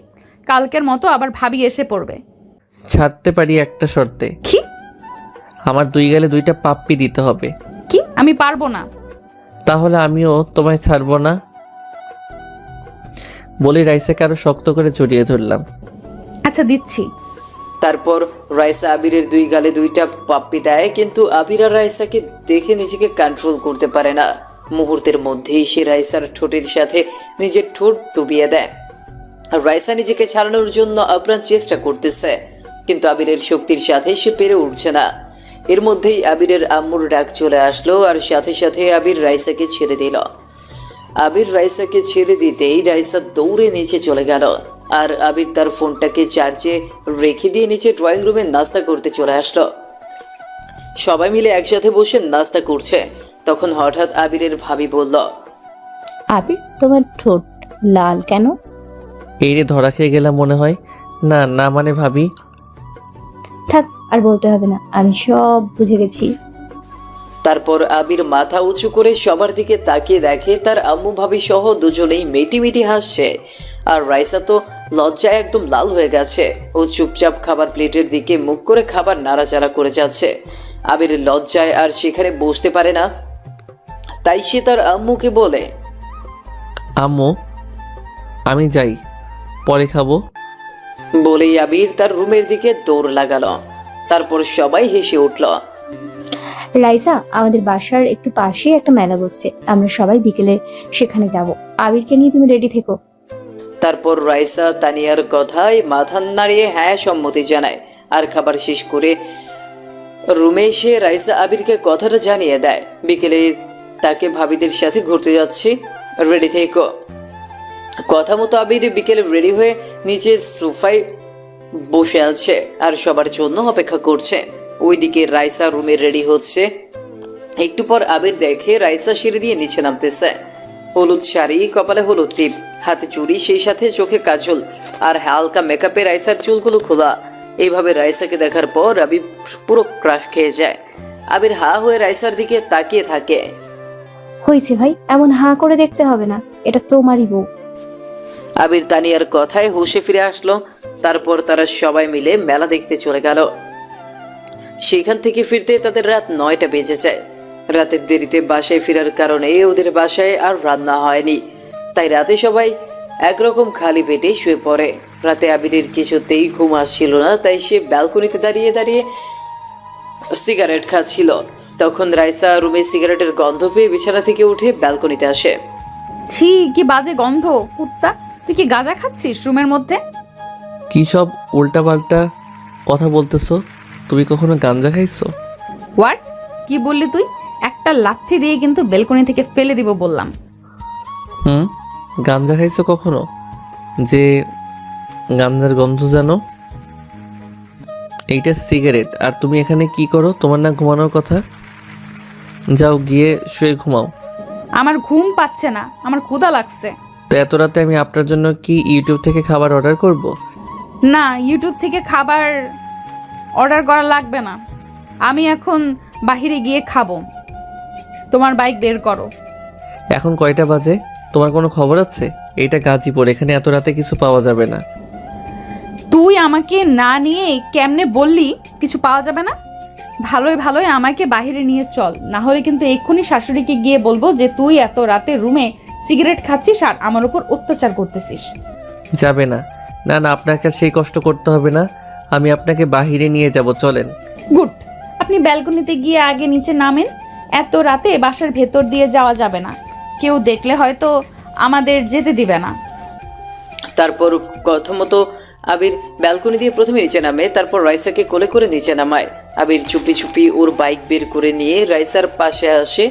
কালকের মতো আবার ভাবি এসে পড়বে। ছাড়তে পারি একটা শর্তে। কি? আমার 2 গালে 2টা পাপ্পি দিতে হবে। কি? আমি পারবো না। তাহলে আমিও তোমায় ছাড়বো না বলে রাইসাকে আরো শক্ত করে জড়িয়ে ধরলাম। আচ্ছা, দিচ্ছি। তারপর রাইসা আবিরের 2 গালে 2টা পাপ্পি দেয়, কিন্তু আবির আর রাইসাকে দেখে নিজেকে কন্ট্রোল করতে পারে না। মুহূর্তের মধ্যেই সে রাইসার ঠোঁটের সাথে নিজের ঠোঁট ডুবিয়ে দেয়। আর রাইসা নিজেকে ছাড়ানোর জন্য আপ্রাণ চেষ্টা করতেছে, কিন্তু আবিরের শক্তির সাথে সে পেরে উঠছে না। এর মধ্যেই আবিরের আম্মুর ডাক চলে আসলো আর সাথে সাথে আবির রাইসাকে ছেড়ে দিল। আবির রাইসাকে ছেড়ে দিতেই রাইসা দৌড়ে নিচে চলে গেল আর আবির তার ফোনটাকে চার্জে রেখে দিয়ে নিচে ড্রয়িং রুমে নাস্তা করতে চলে আসলো। সবাই মিলে একসাথে বসে নাস্তা করছে। তখন হঠাৎ আবিরের ভাবি বলল, আবির, তোমার ঠোঁট লাল কেন? এই রে, ধরা খেয়ে গেলাম মনে হয়। না না, মানে ভাবি। থাক, আর বলতে হবে না, আমি সব বুঝে গেছি। তারপর আবির মাথা উঁচু করে সবার দিকে তাকিয়ে দেখে তার আম্মু ভাবি সহ দুজনেই মেটি মেটি হাসছে। আর রাইসা তো লজ্জায় একদম লাল হয়ে গেছে। ও চুপচাপ খাবার প্লেটের দিকে মুখ করে খাবার নাড়াচাড়া করে যাচ্ছে। আবির লজ্জায় আর সেখানে বসতে পারে না, তাই সে তার আম্মুকে বলে, আম্মু, আমি যাই, পরে খাবো। বলেই আবির তার রুমের দিকে দৌড় লাগালো। তারপর সবাই হেসে উঠল। রাইসা, আমাদের বাসার একটু পাশেই একটা মেলা বসছে, আমরা সবাই বিকেলে সেখানে যাব। আবিরকে নিয়ে তুমি রেডি থেকো। তারপর রাইসা তানিয়ার কথায় মাথা নাড়িয়ে হ্যাঁ সম্মতি জানায়। আর খাবার শেষ করে রুমে এসে রাইসা আবিরকে কথাটা জানিয়ে দেয়, বিকেলে তাকে ভাবিদের সাথে ঘুরতে যাচ্ছি, রেডি থেকো। কথা মতো আবির বিকেলে রেডি হয়ে নিচে সোফায় বসে আছে আর সবার জন্য অপেক্ষা করছে। ওইদিকে রাইসা রুমে রেডি হচ্ছে। একটু পর আবির দেখে রাইসা সিঁড়ি দিয়ে নিচে নামতেছে। হলুদ শাড়ি, কপালে হলুদ টিপ, হাতে চুড়ি, সেই সাথে চোখে কাজল আর হালকা মেকআপে রাইসার চুলগুলো খোলা। এইভাবে রাইসাকে দেখার পর আবির পুরো ক্রাশ খেয়ে যায়। আবির হা হয়ে রাইসার দিকে তাকিয়ে থাকে। হয়েছে ভাই, এমন হাঁ করে দেখতে হবে না, এটা তোমারই বউ। আবির তানিয়ার কথায় হুঁশে ফিরে আসলো। তারপর তারা সবাই মিলে মেলা দেখতে চলে গেল। সেখান থেকে ফিরতে তাদের রাত 9টা বেজে যায়। রাতের দেরিতে বাসায় ফেরার কারণে ওদের বাসায় আর রান্না হয়নি, তাই রাতে সবাই একরকম খালি পেটে শুয়ে পড়ে। রাতে আবিরের কিছুতেই ঘুম আসছিল না, তাই সে ব্যালকনিতে দাঁড়িয়ে দাঁড়িয়ে সিগারেট খাচ্ছিল। তখন রাইসা রুমে সিগারেটের গন্ধ পেয়ে বিছানা থেকে উঠে ব্যালকনিতে আসে। ছি, কি বাজে গন্ধ! কুত্তা, তুই কি গাঁজা খাচ্ছিস রুমের মধ্যে? কী সব উল্টাপাল্টা কথা বলতেছো? তুমি কখনো গাঞ্জা খাইছো? হোয়াট? কি বললি তুই? একটা লাথি দিয়ে কিন্তু বেলকনি থেকে ফেলে দিব বললাম। গাঞ্জা খাইছো কখনো? যে গাঞ্জার গন্ধ জানো? এইটা সিগারেট। আর তুমি এখানে কি করো? তোমার না ঘুমানোর কথা? যাও গিয়ে শুয়ে ঘুমাও। আমার ঘুম পাচ্ছে না, আমার ক্ষুধা লাগছে। তো এত রাতে আমি আপনার জন্য কি ইউটিউব থেকে খাবার অর্ডার করব? না, ইউটিউব থেকে খাবার অর্ডার করা লাগবে না। আমি এখন বাহিরে গিয়ে খাবো। তোমার বাইক বের করো। এখন কয়টা বাজে? তোমার কোনো খবর আছে? এইটা গাজীপুর, এখানে এত রাতে কিছু পাওয়া যাবে না। তুই আমাকে না নিয়ে কেমনে বললি কিছু পাওয়া যাবে না? ভালোই ভালোই আমাকে বাইরে নিয়ে চল, না হলে কিন্তু এক্ষুনি শাশুড়িকে গিয়ে বলবো যে তুই এত রাতে রুমে সিগারেট খাচ্ছিস আর আমার উপর অত্যাচার করতেছিস। যাবে না? না না, আপনাকে আর সেই কষ্ট করতে হবে না। আমি আপনাকে বাহিরে নিয়ে যাব, চলেন। গুড। আপনি ব্যালকনিতে গিয়ে আগে নিচে নামেন। এত রাতে বাসার ভেতর দিয়ে যাওয়া যাবে না, কেউ দেখলে হয়তো আমাদের যেতে দিবে না। তারপর কথা মতো আবির ব্যালকনি দিয়ে প্রথমে নিচে নামে, তারপর রাইসাকে কোলে করে নিচে নামায়। আবির চুপি চুপি ওর বাইক বের করে নিয়ে রাইসার পাশে আসে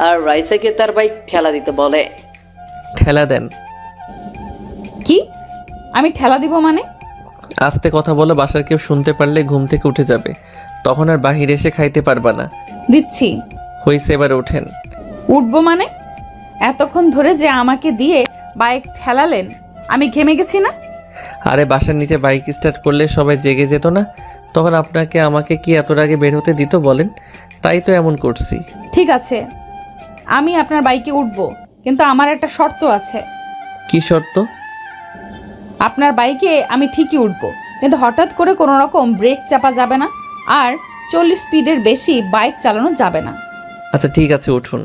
আর রাইসাকে তার বাইক ঠেলা দিতে বলে। ঠেলা দেন। কি? আমি ঠেলা দিব মানে? আস্তে কথা বলো, বাসার কেউ শুনতে পারলে ঘুম থেকে উঠে যাবে, তখন আর বাহিরে এসে খাইতে পারবা না। দিচ্ছি। হইছে, এবার ওঠেন। উঠবো মানে? এতক্ষণ ধরে যে আমাকে দিয়ে বাইক ঠেলালেন, আমি ঘেমে গেছি না? আরে বাসার নিচে বাইক স্টার্ট করলে সবাই জেগে যেত না? তখন আপনাকে আমাকে কি এত আগে বের হতে দিত বলেন? তাই তো এমন করছি। ঠিক আছে, আমি আপনার বাইকে উঠবো, কিন্তু আমার একটা শর্ত আছে। কি শর্ত? আপনার বাইকে আমি ঠিকই উঠবো, কিন্তু হঠাৎ করে কোনো রকম ব্রেক চাপা যাবে না, আর 40 স্পিডের বেশি বাইক চালানো যাবে না। আচ্ছা ঠিক আছে, উঠুন।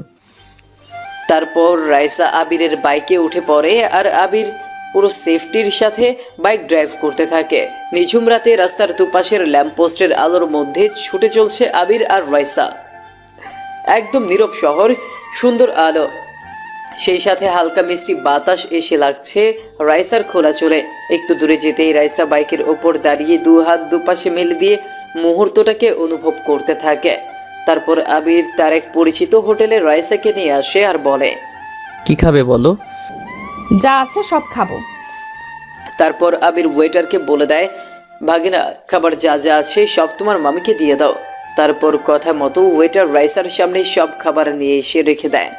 তারপর রাইসা আবিরের বাইকে উঠে পড়ে আর আবির পুরো সেফটির সাথে বাইক ড্রাইভ করতে থাকে। নিঝুম রাতে রাস্তার দুপাশের ল্যাম্পপোস্টের আলোর মধ্যে ছুটে চলছে আবির আর রাইসা। একদম নীরব শহর, সুন্দর আলো, সেই সাথে হালকা মিষ্টি বাতাস এসে লাগছে রাইসার খোলা চুলে। একটু দূরে যেতেই রাইসা বাইকের ওপর দাঁড়িয়ে দু হাত দুপাশে মেলে দিয়ে মুহূর্তটাকে অনুভব করতে থাকে। তারপর আবির তার এক পরিচিত হোটেলে রাইসাকে নিয়ে আসে আর বলে, কি খাবে বলো? যা আছে সব খাবো। তারপর আবির ওয়েটারকে বলে দেয়, ভাগিনা, খাবার যা যা আছে সব তোমার মামিকে দিয়ে দাও। তারপর কথা মতো ওয়েটার রাইসার সামনে সব খাবার নিয়ে এসে রেখে দেয়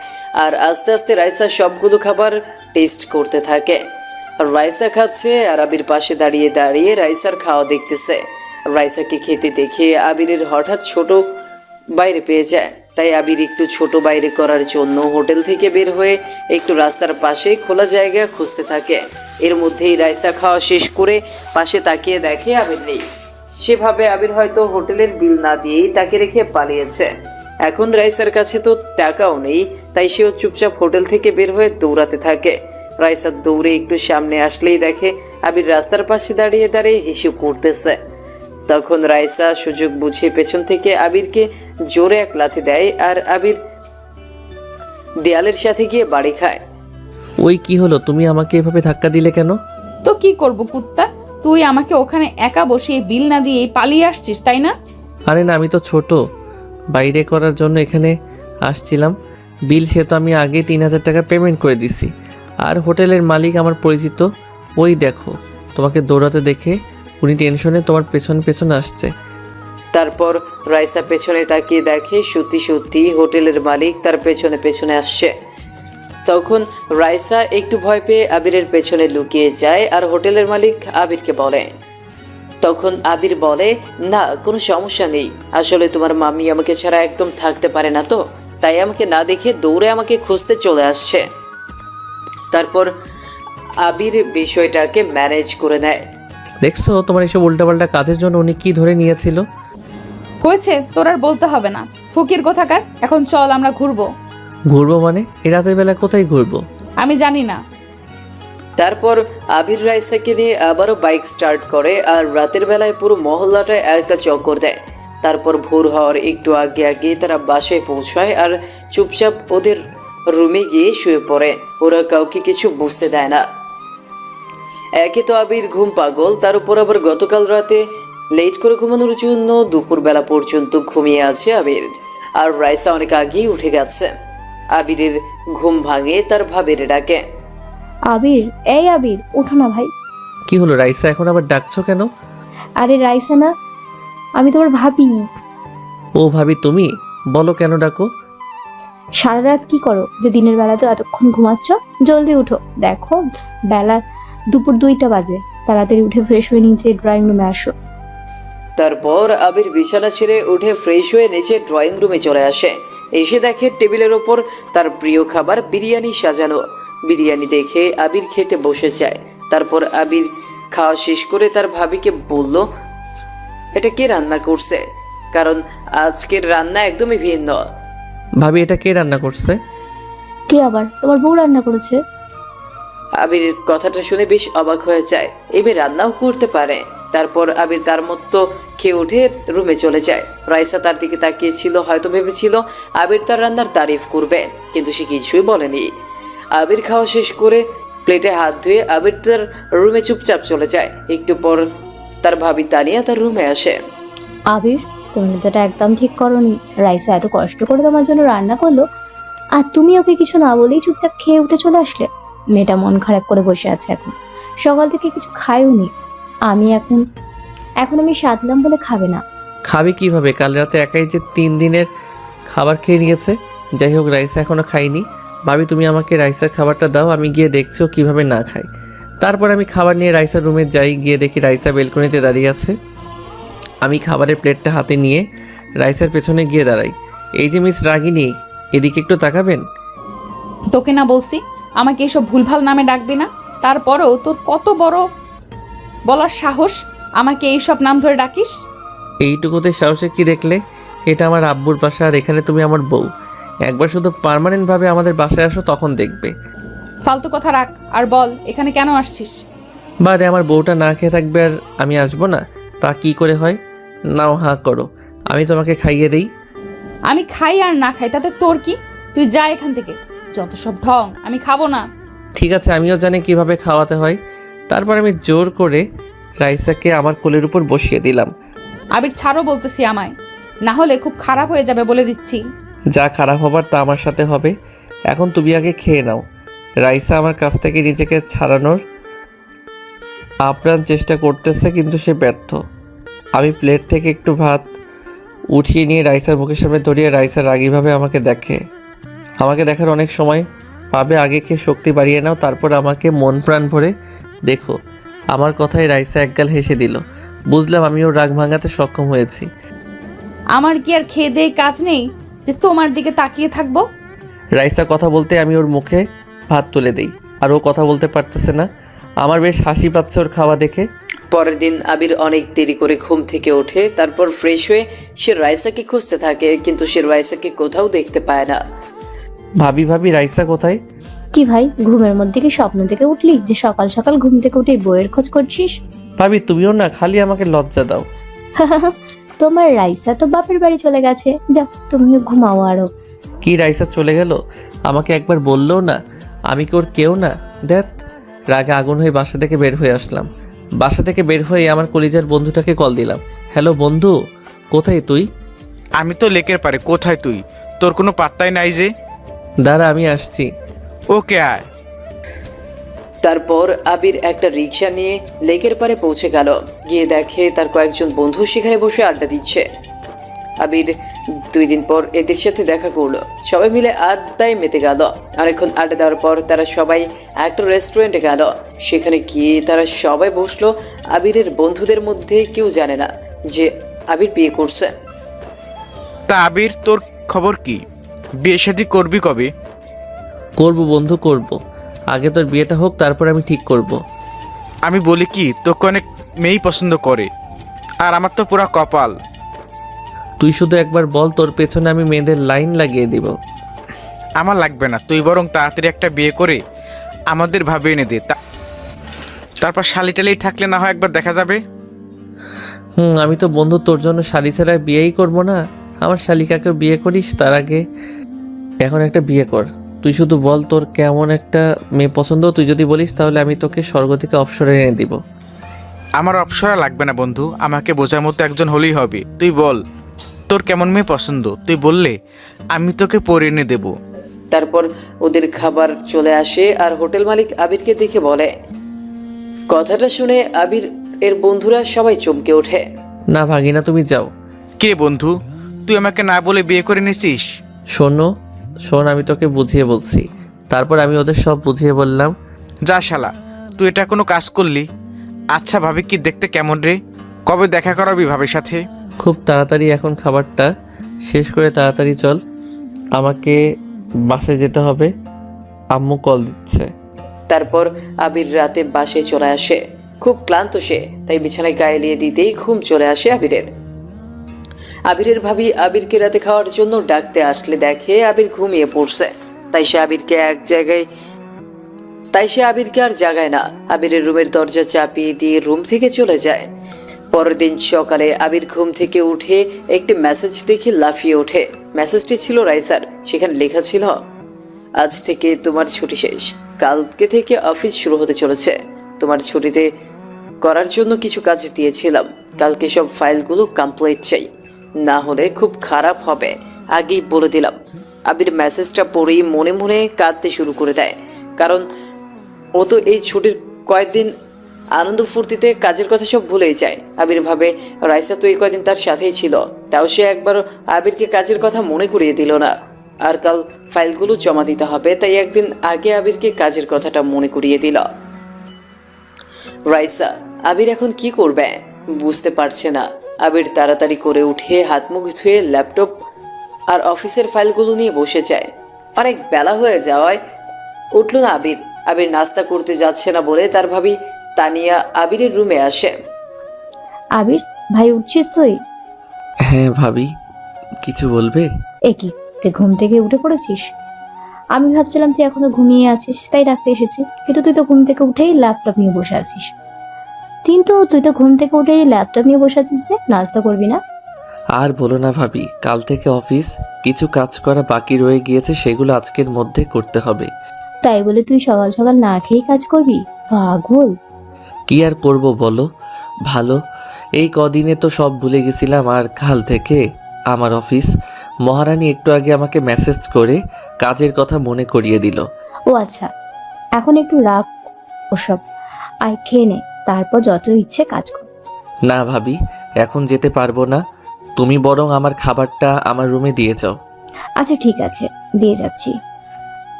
আর আস্তে আস্তে রাইসা সবগুলো খাবার টেস্ট করতে থাকে। রাইসা খাচ্ছে আর আবির পাশে দাঁড়িয়ে দাঁড়িয়ে রাইসার খাওয়া দেখতেছে। রাইসাকে খেতে দেখে আবিরের হঠাৎ ছোট বাইরে পেয়ে যায়, তাই আবির একটু ছোট বাইরে করার জন্য হোটেল থেকে বের হয়ে একটু রাস্তার পাশে খোলা জায়গা খুঁজতে থাকে। এর মধ্যেই রাইসা খাওয়া শেষ করে পাশে তাকিয়ে দেখে আবির নেই। সেভাবে আবির হয়তো হোটেলের বিল না দিয়েই তাকে রেখে পালিয়েছে। এখন রাইসার কাছে তো টাকাও নেই, তাই সেও চুপচাপ হোটেল থেকে বের হয়ে দৌড়াতে থাকে। রাইসা দৌড়ে একটু সামনে আসলেই দেখে আবির রাস্তার পাশে দাঁড়িয়ে দাঁড়িয়ে হিসু করতেছে। তখন রাইসা সুযোগ বুঝে পেছন থেকে আবিরকে জোরে এক লাথি দেয় আর আবির দেয়ালের সাথে গিয়ে বাড়ি খায়। ওই কি হলো? তুমি আমাকে এভাবে ধাক্কা দিলে কেন? তো কি করব কুত্তা, তুই আমাকে ওখানে একা বসিয়ে বিল না দিয়ে পালিয়ে আসছিস, তাই না? আরে না, আমি তো ছোট, বাইরে করার জন্য এখানে আসছিলাম। বিল সে তো আমি আগে 3000 টাকা পেমেন্ট করে দিছি। আর হোটেলের মালিক আমার পরিচিত, ওই দেখো তোমাকে দৌড়াতে দেখে উনি টেনশনে তোমার পেছনে পেছনে আসছে। তারপর রাইসা পেছনে তাকিয়ে দেখে সত্যি সত্যি হোটেলের মালিক তার পেছনে পেছনে আসছে। তখন রাইসা একটু ভয় পেয়ে আবিরের পেছনে লুকিয়ে যায় আর হোটেলের মালিক আবিরকে বলে। তখন আবির বলে, না কোনো সমস্যা নেই, আসলে তোমার মামি আমাকে ছাড়া একদম থাকতে পারে না, তো তাই আমাকে না দেখে দৌড়ে আমাকে খুঁজতে চলে আসছে। তারপর আবির বিষয়টাকে ম্যানেজ করে নেয়। দেখছো তোমার এসব উল্টাপাল্টা কাজের জন্য উনি কি ধরে নিয়েছিল। হয়েছে, তোর আর বলতে হবে না, ফকির কোথাকার। এখন চল আমরা ঘুরবো। ঘুরবো মানে? এই রাতের বেলা কোথায় ঘুরবো? আমি জানি না। তারপর আবির রাইসাকে নিয়ে আবারও বাইক স্টার্ট করে আর রাতের বেলায় পুরো মহল্লাটায় একটা চক্কর দেয়। তারপর ভোর হওয়ার একটু আগে আগে তারা বাসায় পৌঁছায় আর চুপচাপ ওদের রুমে গিয়ে শুয়ে পড়ে। ওরা কাউকে কিছু বুঝতে দেয় না। একে তো আবির ঘুম পাগল, তার উপর আবার গতকাল রাতে লেট করে ঘুমানোর জন্য দুপুরবেলা পর্যন্ত ঘুমিয়ে আছে আবির। আর রাইসা অনেক আগেই উঠে গেছে। আবিরের ঘুম ভাঙে তার ভাবির ডাকে। আবির, এই আবির, ওঠো না ভাই। কি হলো রাইসা, এখন আবার ডাকছো কেন? আরে রাইসা না, আমি তোমার ভাবি। ও ভাবি তুমি? বলো কেন ডাকো? সারা রাত কি করো যে দিনের বেলা তো এতক্ষণ ঘুমাচ্ছ? জলদি উঠো, দেখো বেলা দুপুর 2টা বাজে। তাড়াতাড়ি উঠে ফ্রেশ হয়ে নিচে ড্রয়িং রুমে আসো। তারপর আবির বিছানা ছেড়ে উঠে ফ্রেশ হয়ে নিচে ড্রয়িং রুমে চলে আসে। এসে দেখে টেবিলের ওপর তার প্রিয় খাবার বিরিয়ানি সাজানো। বিরিয়ানি দেখে আবির খেতে বসে যায়। তারপর আবির খাওয়া শেষ করে তার ভাবিকে বলল, এটা কে রান্না করছে? কারণ আজকের রান্না একদমই ভিন্ন। ভাবি এটা কে রান্না করছে? কে আবার? তোমার বউ রান্না করেছে। আবির কথাটা শুনে বেশ অবাক হয়ে যায়, এবার রান্নাও করতে পারে। তারপর আবির তার মতো খেয়ে উঠে রুমে চলে যায়। রাইসা তার দিকে তাকিয়েছিল, হয়তো ভেবেছিল আবির তার রান্নার তারিফ করবে, কিন্তু সে কিছুই বলেনি। আবির খাওয়া শেষ করে প্লেটে হাত ধুয়ে আবির তার রুমে চুপচাপ চলে যায়। একটু পর তার ভাবি তানিয়া তার রুমে আসে। আবির, তুমি কিন্তু এটা একদম ঠিক করোনি। রাইসা এত কষ্ট করে তোমার জন্য রান্না করলো, আর তুমি ওকে কিছু না বলেই চুপচাপ খেয়ে উঠে চলে আসলে। মেয়েটা মন খারাপ করে বসে আছে এখন, সকাল থেকে কিছু খায়ওনি। আমি এখন আমি সাধলাম বলে খাবে না। খাবে কিভাবে? কাল রাতে একাই যে 3 দিনের খাবার খেয়ে নিয়েছে। যাই হোক, রাইসা এখনো খাইনি। ভাবি তুমি আমাকে রাইসার খাবারটা দাও, আমি গিয়ে দেখছি ও কীভাবে না খায়। তারপর আমি খাবার নিয়ে রাইসার রুমে যাই। গিয়ে দেখি রাইসা বেলকনিতে দাঁড়িয়ে আছে। আমি খাবারের প্লেটটা হাতে নিয়ে রাইসার পেছনে গিয়ে দাঁড়াই। এই যে মিস রাগিনী, এদিকে একটু তাকাবেন? তোকে না বলছি আমাকে এসব ভুলভাল নামে ডাকবি না? তারপরেও তোর কত বড় বলার সাহস, আমাকে এইসব নাম ধরে ডাকিস? এইটুকুতে সাহসে কি দেখলে? এটা আমার আব্বুর বাসা আর এখানে তুমি আমার বউ। একবার শুধু পার্মানেন্টভাবে আমাদের বাসায় আসো, তখন দেখবে। ফালতু কথা রাখ আর বল এখানে কেন আসছিস? বারে আমার বউটা না খেয়ে থাকবে আর আমি আসবো না? তা কি করে হয়? নাও হাঁ করো, আমি তোমাকে খাইয়ে দেই। আমি খাই আর না খাই তাতে তোর কি? তুই যা এখান থেকে, যত সব ঢং, আমি খাবো না। ঠিক আছে, আমিও জানি কিভাবে খাওয়াতে হয়। তারপর আমি জোর করে রাইসাকে আমার কোলের উপর বসিয়ে দিলাম। আবির ছাড়ো বলতেছি আমায়, না হলে খুব খারাপ হয়ে যাবে বলে দিচ্ছি। যা খারাপ হবার তা আমার সাথে হবে। এখন তুমি আগে খেয়ে নাও। রাইসা আমার কাছ থেকে নিজেকে ছাড়ানোর আপ্রাণ চেষ্টা করতেছে, কিন্তু সে ব্যর্থ। আমি প্লেট থেকে একটু ভাত উঠিয়ে নিয়ে রাইসার মুখের সামনে ধরিয়ে রাইসা রাগীভাবে আমাকে দেখে। আমাকে দেখার অনেক সময় পাবে, আগে খেয়ে শক্তি বাড়িয়ে নাও, তারপর আমাকে মন প্রাণ ভরে দেখো। আমার কথায় রাইসা একগাল হেসে দিল। বুঝলাম আমি ওর রাগ ভাঙাতে সক্ষম হয়েছি। আমার কি আর খেয়ে দেয়ে কাজ নেই যে তোমার দিকে তাকিয়ে থাকবো? রাইসা কথা বলতে আমি ওর মুখে ভাত তুলে দিই, আর ও কথা বলতে পারতেছে না। আমার বেশ হাসি পাচ্ছে ওর খাওয়া দেখে। পরের দিন আবির অনেক দেরি করে ঘুম থেকে ওঠে। তারপর ফ্রেশ হয়ে সে রাইসাকে খুঁজতে থাকে, কিন্তু সে রাইসাকে কোথাও দেখতে পায় না। ভাবি ভাবি রাইসা কোথায়? কি ভাই, ঘুমের মধ্যে কি স্বপ্ন থেকে উঠলি যে সকাল সকাল ঘুম থেকে উঠে বইয়ের খোঁজ করছিস? ভাবি তুমিও না, খালি আমাকে লজ্জা দাও। তোমার রাইসা তো বাপের বাড়ি চলে গেছে, যাও তুমিও ঘুমাও আরো। কি রাইসা চলে গেল? আমাকে একবার বললেও না? আমি কি ওর কেউ না? দেখ, রাগে আগুন হয়ে বাসা থেকে বের হয়ে আসলাম। বাসা থেকে বের হয়ে আমার কলিজার বন্ধুটাকে কল দিলাম। হ্যালো বন্ধু, কোথায় তুই? আমি তো লেকের পারে, কোথায় তুই? তোর কোনো পাত্তাই নাই যে। দাঁড়া আমি আসছি। ওকে আয়। তারপর আবির একটা রিক্সা নিয়ে লেকের পাড়ে পৌঁছে গেল। গিয়ে দেখে তার কয়েকজন বন্ধু সেখানে বসে আড্ডা দিচ্ছে। আবির 2 দিন পর এদের সাথে দেখা করলো। সবাই মিলে আড্ডায় মেতে গেল। অনেকক্ষণ আড্ডা দেওয়ার পর তারা সবাই একটা রেস্টুরেন্টে গেল। সেখানে গিয়ে তারা সবাই বসলো। আবিরের বন্ধুদের মধ্যে কেউ জানে না যে আবির বিয়ে করছে। তা আবির, তোর খবর কি? বিয়ে শাদী করবি কবে? করব বন্ধু করব, আগে তোর বিয়েটা হোক, তারপর আমি ঠিক করব। আমি বলি কি, তোকে অনেক মেয়েই পছন্দ করে, আর আমার তো পুরা কপাল। তুই শুধু একবার বল, তোর পেছনে আমি মেয়েদের লাইন লাগিয়ে দিব। আমার লাগবে না, তুই বরং তাড়াতাড়ি একটা বিয়ে করে আমাদের ভাবে এনে দে। তারপর শালি-টালি থাকলে না হয় একবার দেখা যাবে। আমি তো বন্ধু, তোর জন্য শালি ছাড়া বিয়েই করবো না। আমার শালিকাকে বিয়ে করিস তার আগে এখন একটা বিয়ে কর। তুই শুধু বল তোর কেমন একটা মেয়ে পছন্দ। তুই যদি বলিস তাহলে আমি তোকে স্বর্গ থেকে অপসরে এনে দিব। আমার অপসরা লাগবে না বন্ধু, আমাকে বোঝার মতো একজন হলেই হবে। তুই বল তোর কেমন মেয়ে পছন্দ, তুই বললে আমি তোকে পরে এনে দেবো। তারপর ওদের খাবার চলে আসে আর হোটেল মালিক আবিরকে দেখে বলে। কথাটা শুনে আবির এর বন্ধুরা সবাই চমকে ওঠে। না ভাগিনা, তুমি যাও। কে বন্ধু, তুই আমাকে না বলে বিয়ে করে নিছিস? শোন, আমি তোকে বুঝিয়ে বলছি। তারপর আমি ওদের সব বুঝিয়ে বললাম। যা শালা, তুই এটা কোনো কাজ করলি? আচ্ছা ভাবি কি দেখতে কেমন রে? কবে দেখা করাবি ভাবির সাথে? খুব তাড়াতাড়ি, এখন খাবারটা শেষ করে তাড়াতাড়ি চল, আমাকে বাসায় যেতে হবে, আম্মু কল দিচ্ছে। তারপর আবির রাতে বাসায় চলে আসে। খুব ক্লান্ত সে, তাই বিছানায় গায়ে এলিয়ে দিতেই ঘুম চলে আসে আবিরের। আবিরের ভাবি আবিরকে রাতে খাওয়ার জন্য ডাকতে আসলে দেখে আবির ঘুমিয়ে পড়ছে। তাই সে আবিরকে আর জাগায় না, আবিরের রুমের দরজা চাপিয়ে দিয়ে রুম থেকে চলে যায়। পরের দিন সকালে আবির ঘুম থেকে উঠে একটি মেসেজ দেখে লাফিয়ে ওঠে। মেসেজটি ছিল রাইসার। সেখানে লেখা ছিল, আজ থেকে তোমার ছুটি শেষ, কালকে থেকে অফিস শুরু হতে চলেছে। তোমার ছুটিতে করার জন্য কিছু কাজ দিয়েছিলাম, কালকে সব ফাইলগুলো কমপ্লিট চাই, না হলে খুব খারাপ হবে, আগেই বলে দিলাম। আবির মেসেজটা পড়েই মনে মনে কাঁদতে শুরু করে দেয়, কারণ ও তো এই ছুটির কয়েকদিন আনন্দ ফুর্তিতে কাজের কথা সব ভুলেই যায়। আবির ভাবে রাইসা তো এই কয়েকদিন তার সাথেই ছিল, তাও সে একবার আবিরকে কাজের কথা মনে করিয়ে দিল না। আর কাল ফাইলগুলো জমা দিতে হবে, তাই একদিন আগে আবিরকে কাজের কথাটা মনে করিয়ে দিল। রাইসা আবির এখন কি করবে বুঝতে পারছে না। আবির তাড়াতাড়ি করে উঠে হাত মুখ ধুয়ে ল্যাপটপ আর অফিসের ফাইলগুলো নিয়ে বসে যায়। অনেক বেলা হয়ে যাওয়ায় উঠল না আবির। আবির নাস্তা করতে যাচ্ছে না বলে তার ভাবি তানিয়া আবিরের রুমে আসে। আবির ভাই, উঠছিস তুই? হ্যাঁ ভাবি, কিছু বলবে? এ কি, তুই ঘুম থেকে উঠে পড়েছিস? আমি ভাবছিলাম তুই এখনো ঘুমিয়ে আছিস, তাই ডাকতে এসেছি। কিন্তু তুই তো ঘুম থেকে উঠেই ল্যাপটপ নিয়ে বসে আছিস। যে নাস্তা করবি না? আর বলো না ভাবি, কাল থেকে অফিস, কিছু কাজ করা বাকি রয়ে গিয়েছে, সেগুলো আজকের মধ্যে করতে হবে। তাই বলে তুই সকাল সকাল না খেয়েই কাজ করবি? পাগল। কি আর করব বলো, ভালো এই কদিনে তো সব ভুলে গেছিলাম। আর কাল থেকে আমার অফিস। মহারানী একটু আগে আমাকে মেসেজ করে কাজের কথা মনে করিয়ে দিল। ও আচ্ছা, এখন একটু রাখ ওসব, আয় খেয়ে নে, তারপর যত ইচ্ছে কাজ কর। না ভাবি, এখন যেতে পারবো না, তুমি বরং আমার খাবারটা আমার রুমে দিয়ে যাও। আচ্ছা ঠিক আছে, দিয়ে যাচ্ছি।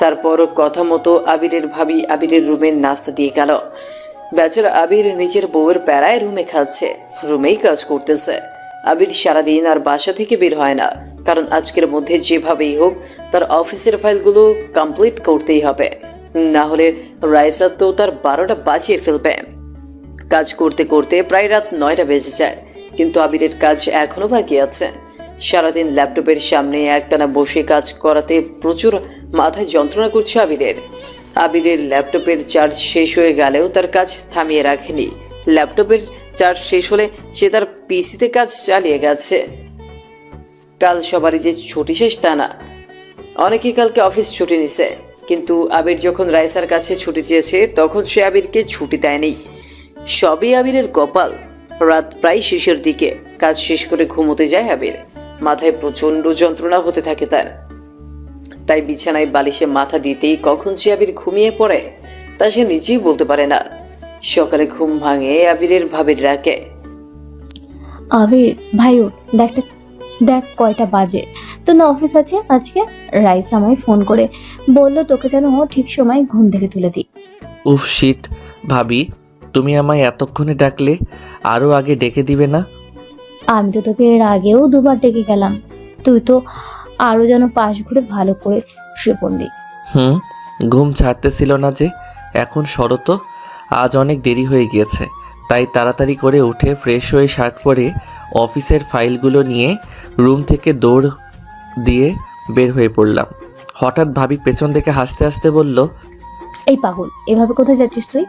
তারপর কথা মতো আবিরের ভাবি আবিরের রুমে নাস্তা দিয়ে গেল। বেচারা আবির নিজের বউয়ের প্যারায় রুমে খাচ্ছে, রুমেই কাজ করতেছে। আবির সারাদিন আর বাসা থেকে বের হয় না, কারণ আজকের মধ্যে যেভাবেই হোক তার অফিসের ফাইলগুলো কমপ্লিট করতেই হবে, না হলে রাইসা তো তার 12টা বাজিয়ে ফেলবে। কাজ করতে করতে প্রায় রাত 9টা বেজে যায়, কিন্তু আবিরের কাজ এখনো বাকি আছে। সারাদিন ল্যাপটপের সামনে একটানা বসে কাজ করাতে প্রচুর মাথায় যন্ত্রণা করছে আবিরের ল্যাপটপের চার্জ শেষ হয়ে গেলেও তার কাজ থামিয়ে রাখেনি। ল্যাপটপের চার্জ শেষ হলে সে তার পিসিতে কাজ চালিয়ে গেছে। কাল সবারই যে ছুটি শেষ তা না, অনেকেই কালকে অফিস ছুটি নিছে, কিন্তু আবির যখন রাইসার কাছে ছুটি চেয়েছে তখন সে আবিরকে ছুটি দেয়নি। সবই আবিরের কপাল। রাত প্রায় শেষের দিকে কাজ শেষ করে ঘুমোতে যায় আবির। মাথায় প্রচণ্ড যন্ত্রণা হতে থাকে তার, তাই বিছানায় বালিশে মাথা দিতেই কখন সে আবির ঘুমিয়ে পড়ে তা সে নিজেই বলতে পারে না। সকালে ঘুম ভাঙে আবিরের ভাবির ডাকে। আবির ভাই উঠ, দেখ কয়টা বাজে, তোর না অফিস আছে আজকে? রাইস আমায় ফোন করে বললো তোকে যেন ঠিক সময় ঘুম থেকে তুলে দিই। উফ শিট, ভাবি তুমি আমায় এতক্ষণে ডাকলে, আরও আগে ডেকে দিবে না? আমি তো তোকে এর আগেও দুবার ডেকে গেলাম, তুই তো আরো যেন পাশ ঘুরে ভালো করে শুয়ে পড়লি। ঘুম ছাড়তেছিল না যে। এখন শরত, আজ অনেক দেরি হয়ে গিয়েছে, তাই তাড়াতাড়ি করে উঠে ফ্রেশ হয়ে শার্ট পরে অফিসের ফাইলগুলো নিয়ে রুম থেকে দৌড় দিয়ে বের হয়ে পড়লাম। হঠাৎ ভাবি পেছন থেকে হাসতে হাসতে বলল, এই পাগল, এভাবে কোথায় যাচ্ছিস তুই?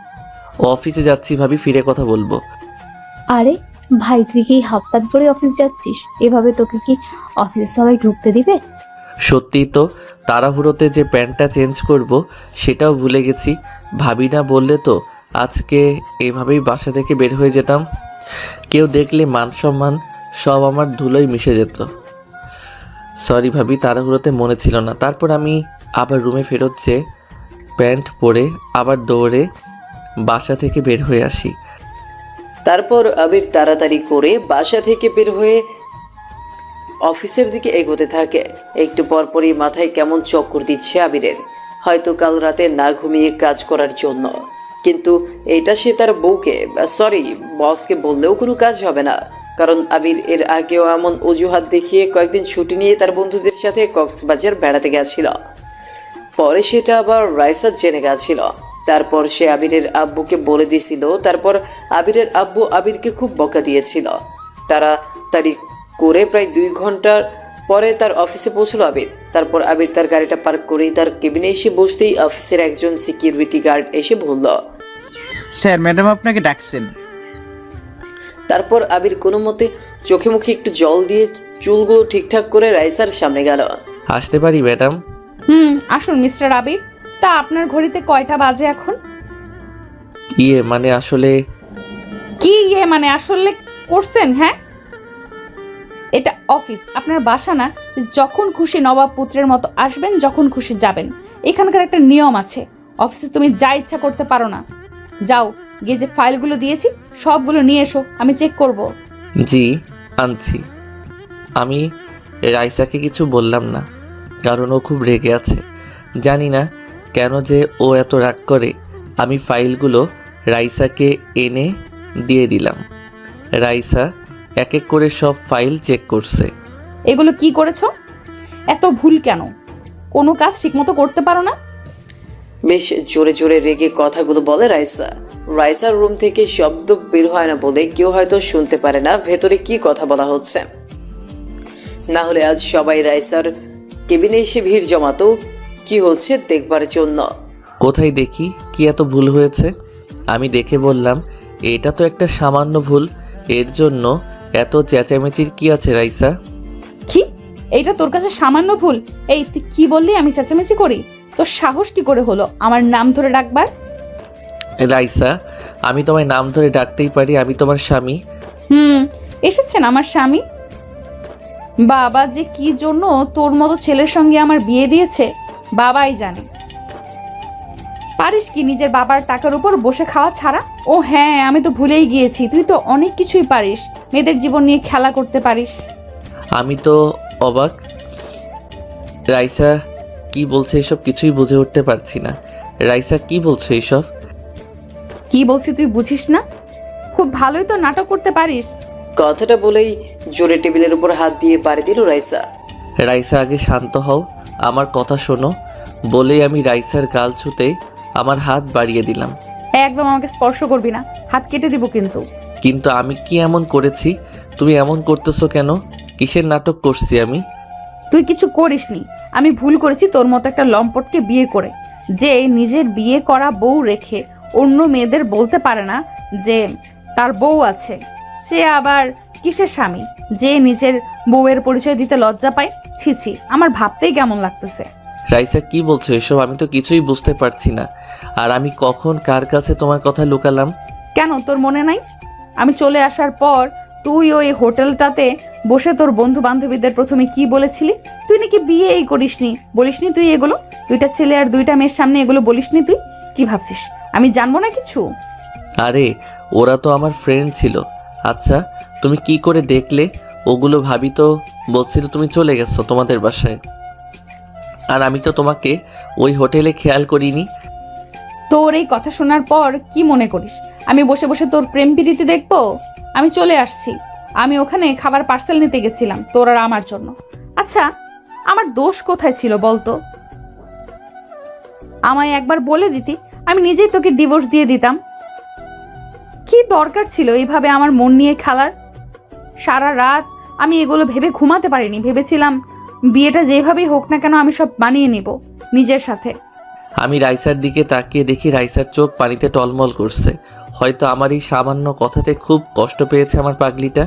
অফিসে যাচ্ছি ভাবি, ফিরে কথা বলবো। আরে ভাই, তুই কি হাফ প্যান্ট পরে অফিস যাচ্ছিস? এভাবে তোকে কি অফিসে সবাই ঢুকতে দিবে? সত্যিই তো, তাড়াহুড়োতে যে প্যান্টটা চেঞ্জ করব সেটাও ভুলে গেছি। ভাবি না বললে তো আজকে এভাবেই বাসা থেকে বের হয়ে যেতাম। কেউ দেখলে মান সম্মান সব আমার ধুলোয় মিশে যেত। সরি ভাবি, তাড়াহুড়োতে মনে ছিল না। তারপর আমি আবার রুমে ফেরত যেয়ে প্যান্ট পরে আবার দৌড়ে বাসা থেকে বের হয়ে আসি। তারপর আবির তাড়াতাড়ি করে বাসা থেকে বের হয়ে অফিসের দিকে এগোতে থাকে। একটু পরপরই মাথায় কেমন চক্কর দিচ্ছে আবিরের, হয়তো কাল রাতে না ঘুমিয়ে কাজ করার জন্য। কিন্তু এটা সে তার বউকে, সরি বসকে বললেও কোনো কাজ হবে না, কারণ আবির এর আগেও এমন অজুহাত দেখিয়ে কয়েকদিন ছুটি নিয়ে তার বন্ধুদের সাথে কক্সবাজার বেড়াতে গেছিল। পরে সেটা আবার রাইসা জেনে গেছিল। তারপর সে আবিরের আব্বুকে বলে দিয়েছিল। তারপর আবিরের আব্বু আবিরকে খুব বকা দিয়েছিল। তাড়াতাড়ি করে প্রায় 2 ঘন্টার পরে তার অফিসে পৌঁছলো আবির। তারপর আবির তার গাড়িটা পার্ক করেই তার কেবিনে এসে বসতেই অফিসের একজন সিকিউরিটি গার্ড এসে বলল। স্যার, ম্যাডাম আপনাকে ডাকছেন। তারপর আবির কোনো মতে চোখে মুখে একটু জল দিয়ে চুলগুলো ঠিকঠাক করে রাইসার সামনে গেল। আসতে পারি ম্যাডাম? আসুন মিস্টার আবির। তা আপনার ঘড়িতে কয়টা বাজে এখন? মানে আসলে কি মানে আসলে করছেন? হ্যাঁ, এটা অফিস, আপনার বাসা না। যখন খুশি নবাব পুত্রের মতো আসবেন, যখন খুশি যাবেন। এখানকার একটা নিয়ম আছে, অফিসে তুমি যা ইচ্ছা করতে পারো না। যাও, গিয়ে যে ফাইলগুলো দিয়েছি সবগুলো নিয়ে এসো, আমি চেক করব। জি আনছি। আমি রাইসাকে কিছু বললাম না, কারণ ও খুব রেগে আছে। জানি না কেন যে ও এত রাগ করে। আমি ফাইলগুলো রাইসাকে এনে দিয়ে দিলাম। রাইসা এক এক করে সব ফাইল চেক করছে। এগুলো কি করেছো? এত ভুল কেন? কোনো কাজ ঠিকমতো করতে পারো না? বেশ জোরে জোরে রেগে কথাগুলো বলে রাইসা। রাইসার রুম থেকে শব্দ বের হয় না বলে কেউ হয়তো শুনতে পারে না ভেতরে কি কথা বলা হচ্ছে। না হলে আজ সবাই রাইসার কেবিনে এসে ভিড় জমাতো কি হচ্ছে দেখবার জন্য। কোথায় দেখি কি এত ভুল হয়েছে। আমি দেখে বললাম, এটা তো একটা সামান্য ভুল, এর জন্য এত চেঁচামেচির কি আছে রাইসা? কি? এইটা তোর কাছে সামান্য ভুল? এই তুই কি বললি আমি চেঁচামেচি করি? তোর সাহস কি করে হলো আমার নাম ধরে ডাকবার? রাইসা, আমি তোমায় নাম ধরে ডাকতেই পারি, আমি তোমার স্বামী। এসেছেন আমার স্বামী। বাবা যে কি জন্য তোর মতো ছেলের সঙ্গে আমার বিয়ে দিয়েছে বাবাই জানে। পারিস কি নিজের বাবার টাকার উপর বসে খাওয়া ছাড়া? ও হ্যাঁ, আমি তো ভুলেই গিয়েছি, তুই তো অনেক কিছুই পারিস, মেয়েদের জীবন নিয়ে খেলা করতে পারিস। আমি তো অবাক। রাইসা কি বলছে এসব কিছুই বুঝে উঠতে পারছি না। রাইসা কি বলছো এসব? কি বলছি তুই বুঝিস না? খুব ভালোই তো নাটক করতে পারিস। কথাটা বলেই জোরে টেবিলের উপর হাত দিয়ে বাড়ি দিল রাইসা। রাইসা আগে শান্ত হও, আমার কথা শোনো। বলেই আমি রাইসার গাল ছুঁতে আমার হাত বাড়িয়ে দিলাম। একদম আমাকে স্পর্শ করবি না, হাত কেটে দিব কিন্তু। কিন্তু আমি কি এমন করেছি? তুমি এমন করতেছো কেন? কিসের নাটক করছি আমি? তুই কিছু করিসনি। আমি ভুল করেছি তোর মতো একটা লম্পটকে বিয়ে করে, যে নিজের বিয়ে করা বউ রেখে অন্য মেয়েদের বলতে পারে না যে তার বউ আছে। সে আবার কিসের স্বামী যে নিজের বউয়ের পরিচয় দিতে লজ্জা পায়? ছি ছি, আমার ভাবতেই কেমন লাগতেছে। রাইসা কি বলছো এসব? আমি তো কিছুই বুঝতে পারছি না। আর আমি কখন কার কাছে তোমার কথা লুকালাম? কেন তোর মনে নাই? আমি চলে আসার পর তুই ওই হোটেলটাতে বসে তোর বন্ধু বান্ধবীদের প্রথমে কি বলেছিলি? তুই নাকি বিয়েই করিসনি, বলিসনি তুই এগুলো। 2টা ছেলে আর 2টা মেয়ের সামনে এগুলো বলিসনি তুই? কি ভাবছিস আমি জানবো না কিছু? আরে ওরা তো আমার ফ্রেন্ড ছিল। আচ্ছা তুমি কি করে দেখলে ওগুলো? ভাবি তো বলছিল তুমি চলে গেছো তোমাদের বাসায়, আর আমি তো তোমাকে ওই হোটেলে খেয়াল করিনি। তোর এই কথা শোনার পর কি মনে করিস আমি বসে বসে তোর প্রেম প্রীতি দেখবো? আমি চলে আসছি। আমি ওখানে খাবার পার্সেল নিতে গেছিলাম তোর আর আমার জন্য। আচ্ছা, আমার দোষ কোথায় ছিল বলতো? আমায় একবার বলে দিতি, আমি নিজেই তোকে ডিভোর্স দিয়ে দিতাম। কি দরকার ছিল এইভাবে আমার মন নিয়ে খেলার? সারা রাত আমি এগুলো ভেবে ঘুমাতে পারিনি। ভেবেছিলাম বিয়েটা যেভাবেই হোক না কেন আমি সব মানিয়ে নিব নিজের সাথে। আমি রাইসার দিকে তাকিয়ে দেখি রাইসার চোখ পানিতে টলমল করছে। হয়তো আমার এই সামান্য কথাতে খুব কষ্ট পেয়েছে আমার পাগলিটা।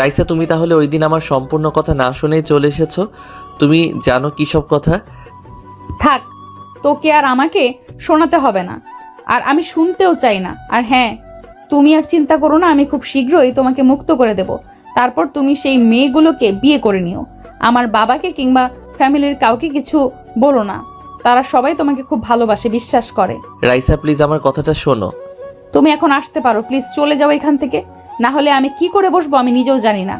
রাইসা, তুমি তাহলে ওই দিন আমার সম্পূর্ণ কথা না শুনেই চলে এসেছো? তুমি জানো কী সব কথা? থাক, তোকে আর আমাকে শোনাতে হবে না, আর আমি শুনতেও চাই না। আর হ্যাঁ, তুমি আর চিন্তা করো না, আমি খুব শীঘ্রই তোমাকে মুক্ত করে দেব। তারপর তুমি সেই মেয়েগুলোকে বিয়ে করে নিও। আমার বাবাকে কিংবা ফ্যামিলির কাউকে কিছু বলো না, তারা সবাই তোমাকে খুব ভালোবাসে, বিশ্বাস করে। রাইসা প্লিজ আমার কথাটা শোনো। তুমি এখন আসতে পারো, প্লিজ চলে যাও এখান থেকে, না হলে আমি কি করে বসবো আমি নিজেও জানি না।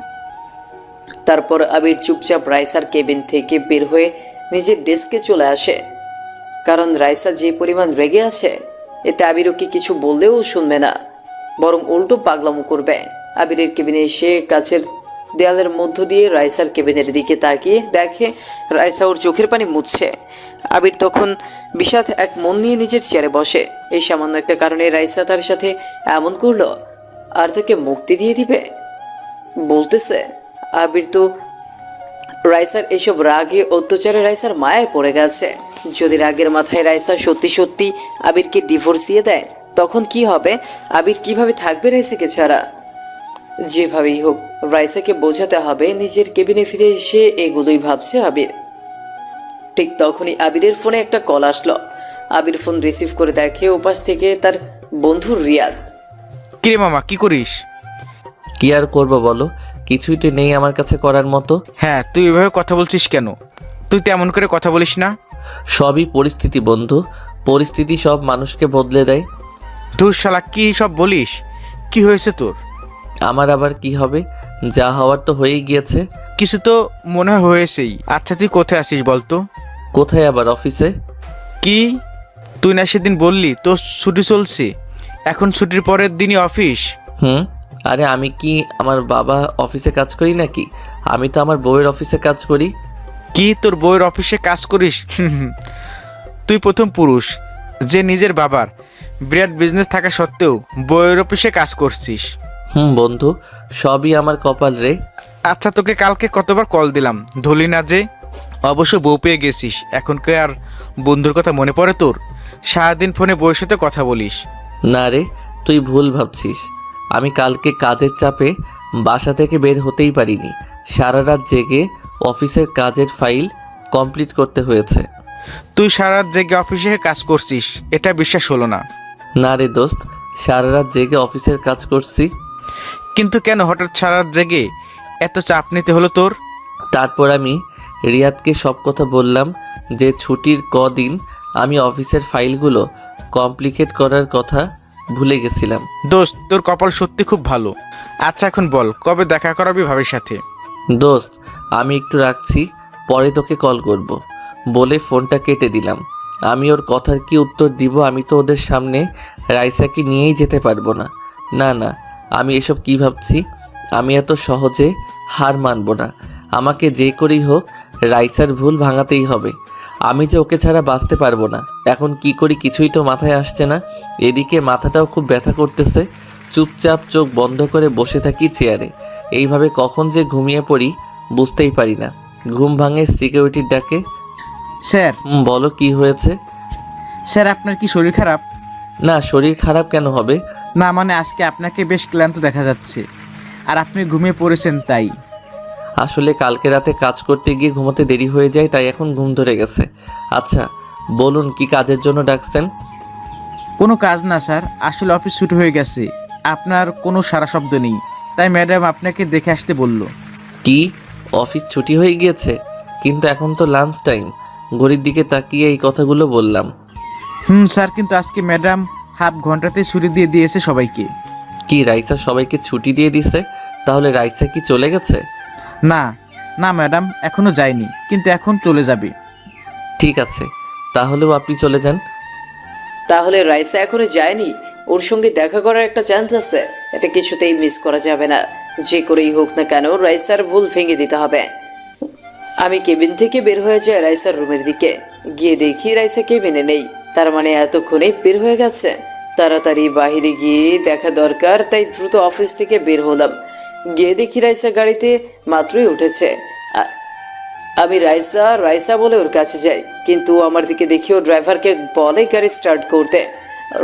তারপর আবির চুপচাপ রাইসার কেবিন থেকে বের হয়ে নিজের ডেস্কে চলে আসে, কারণ রাইসা যে পরিমাণ রেগে আছে এতে আবির ওকে কিছু বললেও শুনবে না, বরং উল্টো পাগলামো করবে। আবিরের কেবিনে এসে কাছের দেয়ালের মধ্য দিয়ে রাইসার কেবিনের দিকে তাকিয়ে দেখে রাইসা ওর চোখের পানি মুছছে। আবির তখন বিষাদ এক মন নিয়ে নিজের চেয়ারে বসে। এই সামান্য একটা কারণে রাইসা তার সাথে এমন করলো আর তাকে মুক্তি দিয়ে দিবে বলতেছে। আবির তো রাইসার এসব রাগে অত্যাচারে রাইসার মায়ায় পড়ে গেছে। যদি রাগের মাথায় রাইসা সত্যি সত্যি আবিরকে ডিভোর্স দিয়ে দেয় তখন কি হবে? আবির কিভাবে থাকবে রাইসাকে ছাড়া? যেভাবেই হোক রাইসাকে বোঝাতে হবে। নিজের কেবিনে ফিরে এসে এগুলোই ভাবছে আবির। ঠিক তখনই আবিরের ফোনে একটা কল আসলো। আবির ফোন রিসিভ করে দেখে ওপাশ থেকে তার বন্ধু রিয়াদ। কিরে মামা, কি করিস? কি আর করবো বলো, কিছুই তো নেই আমার কাছে করার মতো। হ্যাঁ, তুই এভাবে কথা বলছিস কেন? তুই তেমন করে কথা বলিস না। সবই পরিস্থিতি বন্ধু, পরিস্থিতি সব মানুষকে বদলে দেয়। তুই শালা কি সব বলিস? কি হয়েছে তোর? আমার আবার কি হবে, যা হওয়ার তো হয়েই গিয়েছে। কিছু তো মনে হয় হয়েছেই। আচ্ছা, তুই কোথায় আসিস বলতো? কোথায় আবার? অফিসে। কি, তুই না সেদিন বললি তোর ছুটি চলছে, এখন ছুটির পরের দিনই অফিস? আরে আমি কি আমার বাবা অফিসে কাজ করি নাকি? আমি তো আমার বউয়ের অফিসে কাজ করি। কি, তোর বউয়ের অফিসে কাজ করিস? তুই প্রথম পুরুষ যে নিজের বাবার বিরাট বিজনেস থাকা সত্ত্বেও বউয়ের অফিসে কাজ করছিস। বন্ধু, সবই আমার কপাল রে। আচ্ছা, তোকে কালকে কতবার কল দিলাম, ধরলি না যে? অবশ্য বউ পেয়ে গেছিস, এখন কে আর বন্ধুর কথা মনে পড়ে তোর? সারাদিন ফোনে বউয়ের সাথে কথা বলিস। না রে, তুই ভুল ভাবছিস। আমি কালকে কাজের চাপে বাসা থেকে বের হতেই পারিনি। সারা রাত জেগে অফিসের কাজের ফাইল কমপ্লিট করতে হয়েছে। তুই সারা রাত জেগে অফিসে কাজ করছিস, এটা বিশ্বাস হলো না। না রে দোস্ত, সারা রাত জেগে অফিসের কাজ করছি। কিন্তু কেন হঠাৎ সারা রাত জেগে এত চাপ নিতে হলো তোর? তারপর আমি রিয়াদকে সব কথা বললাম যে ছুটির কদিন আমি অফিসের ফাইলগুলো কমপ্লিট করার কথা ভুলে গেছিলাম। দোস্ত, তোর কপাল সত্যি খুব ভালো। আচ্ছা, এখন বল কবে দেখা করাবি ভাবির সাথে? দোস্ত, আমি একটু রাখছি, পরে তোকে কল করব বলে ফোনটা কেটে দিলাম। আমি ওর কথার কি উত্তর দিব? আমি তো ওদের সামনে রাইসাকে নিয়েই যেতে পারবো না। না না, আমি এসব কি ভাবছি? আমি এত সহজে হার মানব না। আমাকে যে করেই হোক রাইসার ভুল ভাঙাতেই হবে। আমি যে ওকে ছাড়া বাঁচতে পারবো না। এখন কি করি কিছুই তো মাথায় আসছে না। এদিকে মাথাটাও খুব ব্যথা করতেছে। চুপচাপ চোখ বন্ধ করে বসে থাকি চেয়ারে। এইভাবে কখন যে ঘুমিয়ে পড়ি বুঝতেই পারি না। ঘুম ভাঙে সিকিউরিটির ডাকে। স্যার। বলো কি হয়েছে? স্যার, আপনার কি শরীর খারাপ? না, শরীর খারাপ কেন হবে? না মানে আজকে আপনাকে বেশ ক্লান্ত দেখা যাচ্ছে, আর আপনি ঘুমিয়ে পড়েছেন তাই। আসলে কালকে রাতে কাজ করতে গিয়ে ঘুমোতে দেরি হয়ে যায়, তাই এখন ঘুম ধরে গেছে। আচ্ছা বলুন, কি কাজের জন্য ডাকছেন? কোনো কাজ না স্যার, আসলে অফিস ছুটি হয়ে গেছে, আপনার কোনো সারা শব্দ নেই, তাই ম্যাডাম আপনাকে দেখে আসতে বলল। কি, অফিস ছুটি হয়ে গিয়েছে? কিন্তু এখন তো লাঞ্চ টাইম। ঘড়ির দিকে তাকিয়ে এই কথাগুলো বললাম। স্যার, কিন্তু আজকে ম্যাডাম হাফ ঘন্টাতে ছুটি দিয়ে দিয়েছে সবাইকে। কি, রাইসা সবাইকে ছুটি দিয়ে দিছে? তাহলে রাইসা কি চলে গেছে? না না ম্যাডাম, এখনো যায়নি, কিন্তু এখন চলে যাবে। ঠিক আছে, তাহলেও আপনি চলে যান। তাহলে রাইসা এখনো যায়নি? ওর সঙ্গে দেখা করার একটা চান্স আছে, এটা কিছুতেই মিস করা যাবে না। যে করেই হোক না কেন রাইসার ভুল ভেঙে দিতে হবে। আমি কেবিন থেকে বের হয়ে যাই রাইসার রুমের দিকে। গিয়ে দেখি রাইসা কেবিনে নেই। তার মানে এতক্ষণে বের হয়ে গেছে। তাড়াতাড়ি বাহিরে গিয়ে দেখা দরকার, তাই দ্রুত অফিস থেকে বের হলাম। গিয়ে দেখি রাইসা গাড়িতে মাত্রই উঠেছে। আমি রাইসা রাইসা বলে ওর কাছে যাই। কিন্তু আমার দিকে দেখেও ড্রাইভারকে বলে গাড়ি স্টার্ট করতে।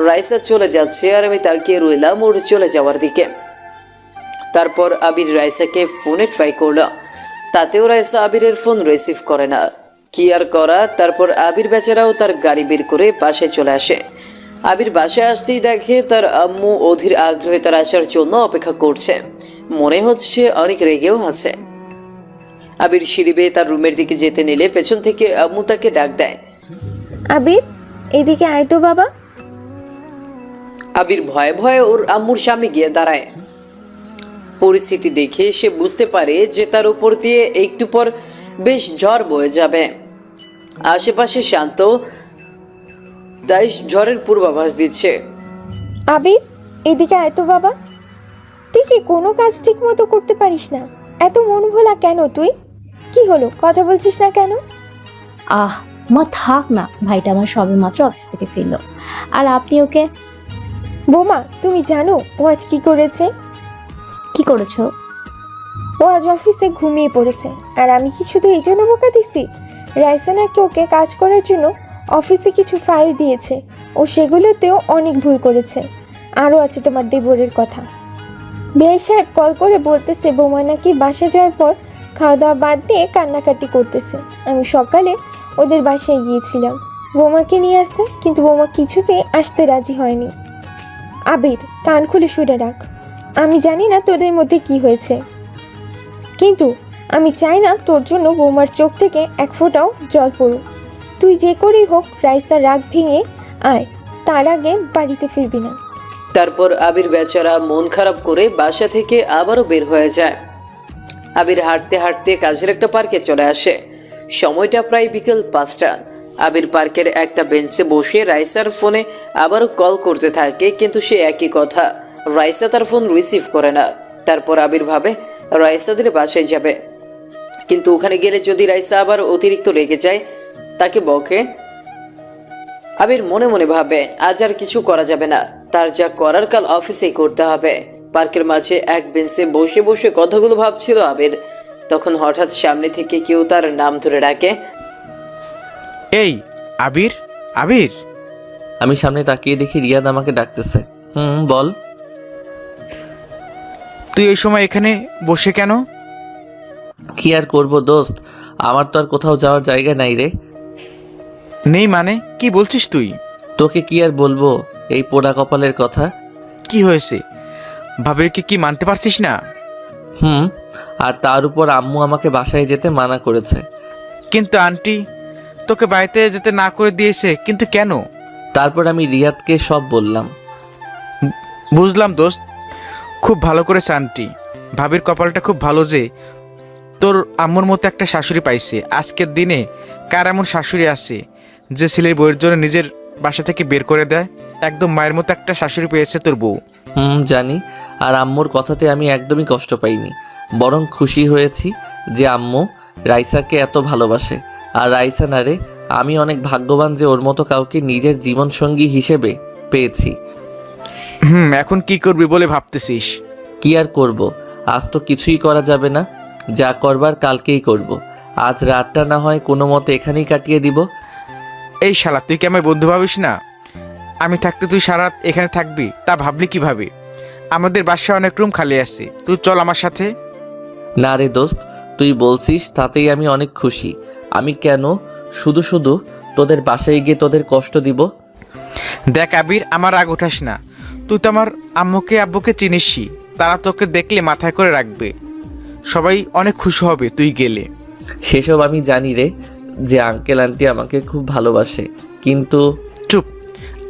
রাইসা চলে যাচ্ছে আর আমি তাকিয়ে রইলাম ওর চলে যাওয়ার দিকে। তারপর আবির রাইসাকে ফোনে ট্রাই করলো, তাতেও রাইসা আবিরের ফোন রিসিভ করে না। কি আর করা, তারপর আবির বেচারাও তার গাড়ি বের করে বাসায় চলে আসে। আবির বাসায় আসতেই দেখে তার আম্মু অধীর আগ্রহে তার আসার জন্য অপেক্ষা করছে। মনে হচ্ছে অনেক রেগেও আছে। আবির সিঁড়ি বেয়ে তার রুমের দিকে যেতে নিলে পেছন থেকে আম্মু তাকে ডাক দেয়। আবির, এদিকে আয় তো বাবা। আবির ভয়ে ভয়ে ওর আম্মুর সামনে গিয়ে দাঁড়ায়। পরিস্থিতি দেখে সে বুঝতে পারে যে তার উপর দিয়ে একটু পর বেশ ঝড় বয়ে যাবে। আশেপাশে শান্ত, তাই ঝড়ের পূর্বাভাস দিচ্ছে। আবির, এদিকে আয় তো বাবা। তুই কি কোনো কাজ ঠিক মতো করতে পারিস না? এত মন ভোলা কেন তুই? কি হলো, কথা বলছিস না কেন? আহ মা থাক না, ভাইটা আমার সবে মাত্র অফিস থেকে ফিরলো, আর আপনি ওকে বোমা, তুমি জানো ও আজ কি করেছে? কি করেছো? ও আজ অফিসে ঘুমিয়ে পড়েছে। আর আমি কি শুধু এই জন্য বোকা দিছি? রাইসা নাকি ওকে কাজ করার জন্য অফিসে কিছু ফাইল দিয়েছে, ও সেগুলোতেও অনেক ভুল করেছে। আরও আছে তোমার দেবরের কথা। বিআই সাহেব কল করে বলতেছে বোমা নাকি বাসে যাওয়ার পর খাওয়া দাওয়া বাদ দিয়ে কান্নাকাটি করতেছে। আমি সকালে ওদের বাসায় গিয়েছিলাম বোমাকে নিয়ে আসতে, কিন্তু বোমা কিছুতেই আসতে রাজি হয়নি। আবির, কান খুলে শুনে রাখ। আমি জানি না তোদের মধ্যে কি হয়েছে, কিন্তু আমি চাই না তোর জন্য বৌমার চোখ থেকে এক ফোঁটাও জল পড়ুক। তুই যে করেই হোক রাইসার রাগ ভেঙে আয়, তার আগে বাড়িতে ফিরবি না। তারপর আবির বেচারা মন খারাপ করে বাসা থেকে আবারও বের হয়ে যায়। আবির হাঁটতে হাঁটতে কাছের একটা পার্কে চলে আসে। সময়টা প্রায় বিকেল 5টা। আবির পার্কের একটা বেঞ্চে বসে রাইসার ফোনে আবারও কল করতে থাকে, কিন্তু সে একই কথা, রাইসা তার ফোন রিসিভ করে না। তারপর আবির ভাবে রাইসাদের বাসায় যাবে, কিন্তু ওখানে গেলে যদি রাইসা আবার অতিরিক্ত রেগে যায়, তাকে বকে। আবির মনে মনে ভাবে আজ আর কিছু করা যাবে না, তার যা করার কাল অফিসেই করতে হবে। পার্কের মাঝে এক বেঞ্চে বসে বসে কথাগুলো ভাবছিল আবির। তখন হঠাৎ সামনে থেকে কেউ তার নাম ধরে ডাকে, এই আবির, আবির। আমি সামনে তাকিয়ে দেখি রিয়াদ আমাকে ডাকতেছে। বল। তুই এই সময় এখানে বসে কেন? কি আর করবো দোস্ত, আমার তো আর কোথাও যাওয়ার জায়গা নাই রে। নেই মানে কি বলছিস তুই? তোকে কি আর বলবো এই পোড়া কপালের কথা। কি হয়েছে? ভাবিকে কি মানতে পারছিস না? আর তার উপর আম্মু আমাকে বাসায় যেতে মানা করেছে। কিন্তু আন্টি তোকে বাড়িতে যেতে না করে দিয়েছে, কিন্তু কেন? তারপর আমি রিয়াদকে সব বললাম। বুঝলাম দোস্ত, খুব ভালো করেছে আন্টি। ভাবির কপালটা খুব ভালো যে তোর আম্মুর মতো একটা শাশুড়ি পাইছে। আজকের দিনে কার এমন শাশুড়ি আছে যে ছেলের বউয়ের জন্য নিজের বাসা থেকে বের করে দেয়? একদম মায়ের মতো একটা শাশুড়ি পেয়েছে তোর বউ। জানি, আর আম্মুর কথাতে আমি একদমই কষ্ট পাইনি, বরং খুশি হয়েছি যে আম্মু রাইসাকে এত ভালোবাসে। আর রাইসা না রে, আমি অনেক ভাগ্যবান যে ওর মতো কাউকে নিজের জীবনসঙ্গী হিসেবে পেয়েছি। এখন কি করবি বলে ভাবতেছিস? কি আর করব, আজ তো কিছুই করা যাবে না, যা করবার কালকেই করব। আজ রাতটা না হয় কোনো মতে এখানেই কাটিয়ে দিব। এই শালা, তুই কি আমার বন্ধু ভাবিস না? আমি থাকতে তুই সারা রাত এখানে থাকবি, তা ভাবলি কিভাবে? আমাদের বাসায় অনেক রুম খালি আছে, তুই চল আমার সাথে। না রে দোস্ত, তুই বলছিস তাতেই আমি অনেক খুশি। আমি কেন শুধু শুধু তোদের বাসায় গিয়ে তোদের কষ্ট দিব? দেখ আবির, আমার রাগ উঠাস না। তুই তো আমার আম্মুকে আব্বুকে চিনিসই, তারা তোকে দেখলে মাথায় করে রাখবে। সবাই অনেক খুশি হবে তুই গেলে। সেসব আমি জানি রে, যে আঙ্কেল আন্টি আমাকে খুব ভালোবাসে, কিন্তু চুপ,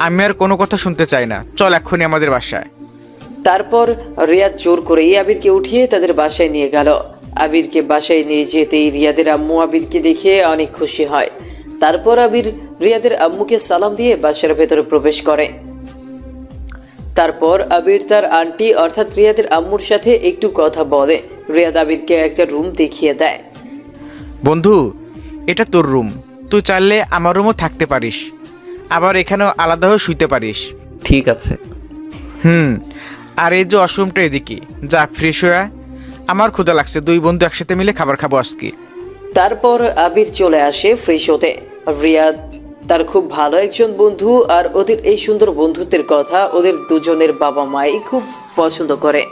আমি আর কোনো কথা শুনতে চাই না। চল এক্ষুনি আমাদের বাসায়। তারপর রিয়াদ জোর করেই আবিরকে উঠিয়ে তাদের বাসায় নিয়ে গেল। আবিরকে বাসায় নিয়ে যেতেই রিয়াদের আম্মু আবিরকে দেখে অনেক খুশি হয়। তারপর আবির রিয়াদের আম্মুকে সালাম দিয়ে বাসার ভেতরে প্রবেশ করে। তারপর আবির তার আন্টি অর্থাৎ রিয়াদের আম্মুর সাথে একটু কথা বলে। রিয়াদ আবিরকে একটা রুম দেখিয়ে দেয়। বন্ধু, এটা তোর রুম, তুই চাইলে আমার রুমও থাকতে পারিস, আবার এখানেও আলাদা হয়ে শুইতে পারিস। ঠিক আছে। আর এই যে ওয়াশরুমটা এদিকে, যা ফ্রেশ হয়ে আমার ক্ষুধা লাগছে, দুই বন্ধু একসাথে মিলে খাবার খাবো আজকে। তারপর আবির চলে আসে ফ্রেশ হতে। রিয়াদ তার খুব ভালো একজন বন্ধু, আর ওদের এই সুন্দর বন্ধুত্বের কথা ওদের দুজনের বাবা মাই খুব পছন্দ করে।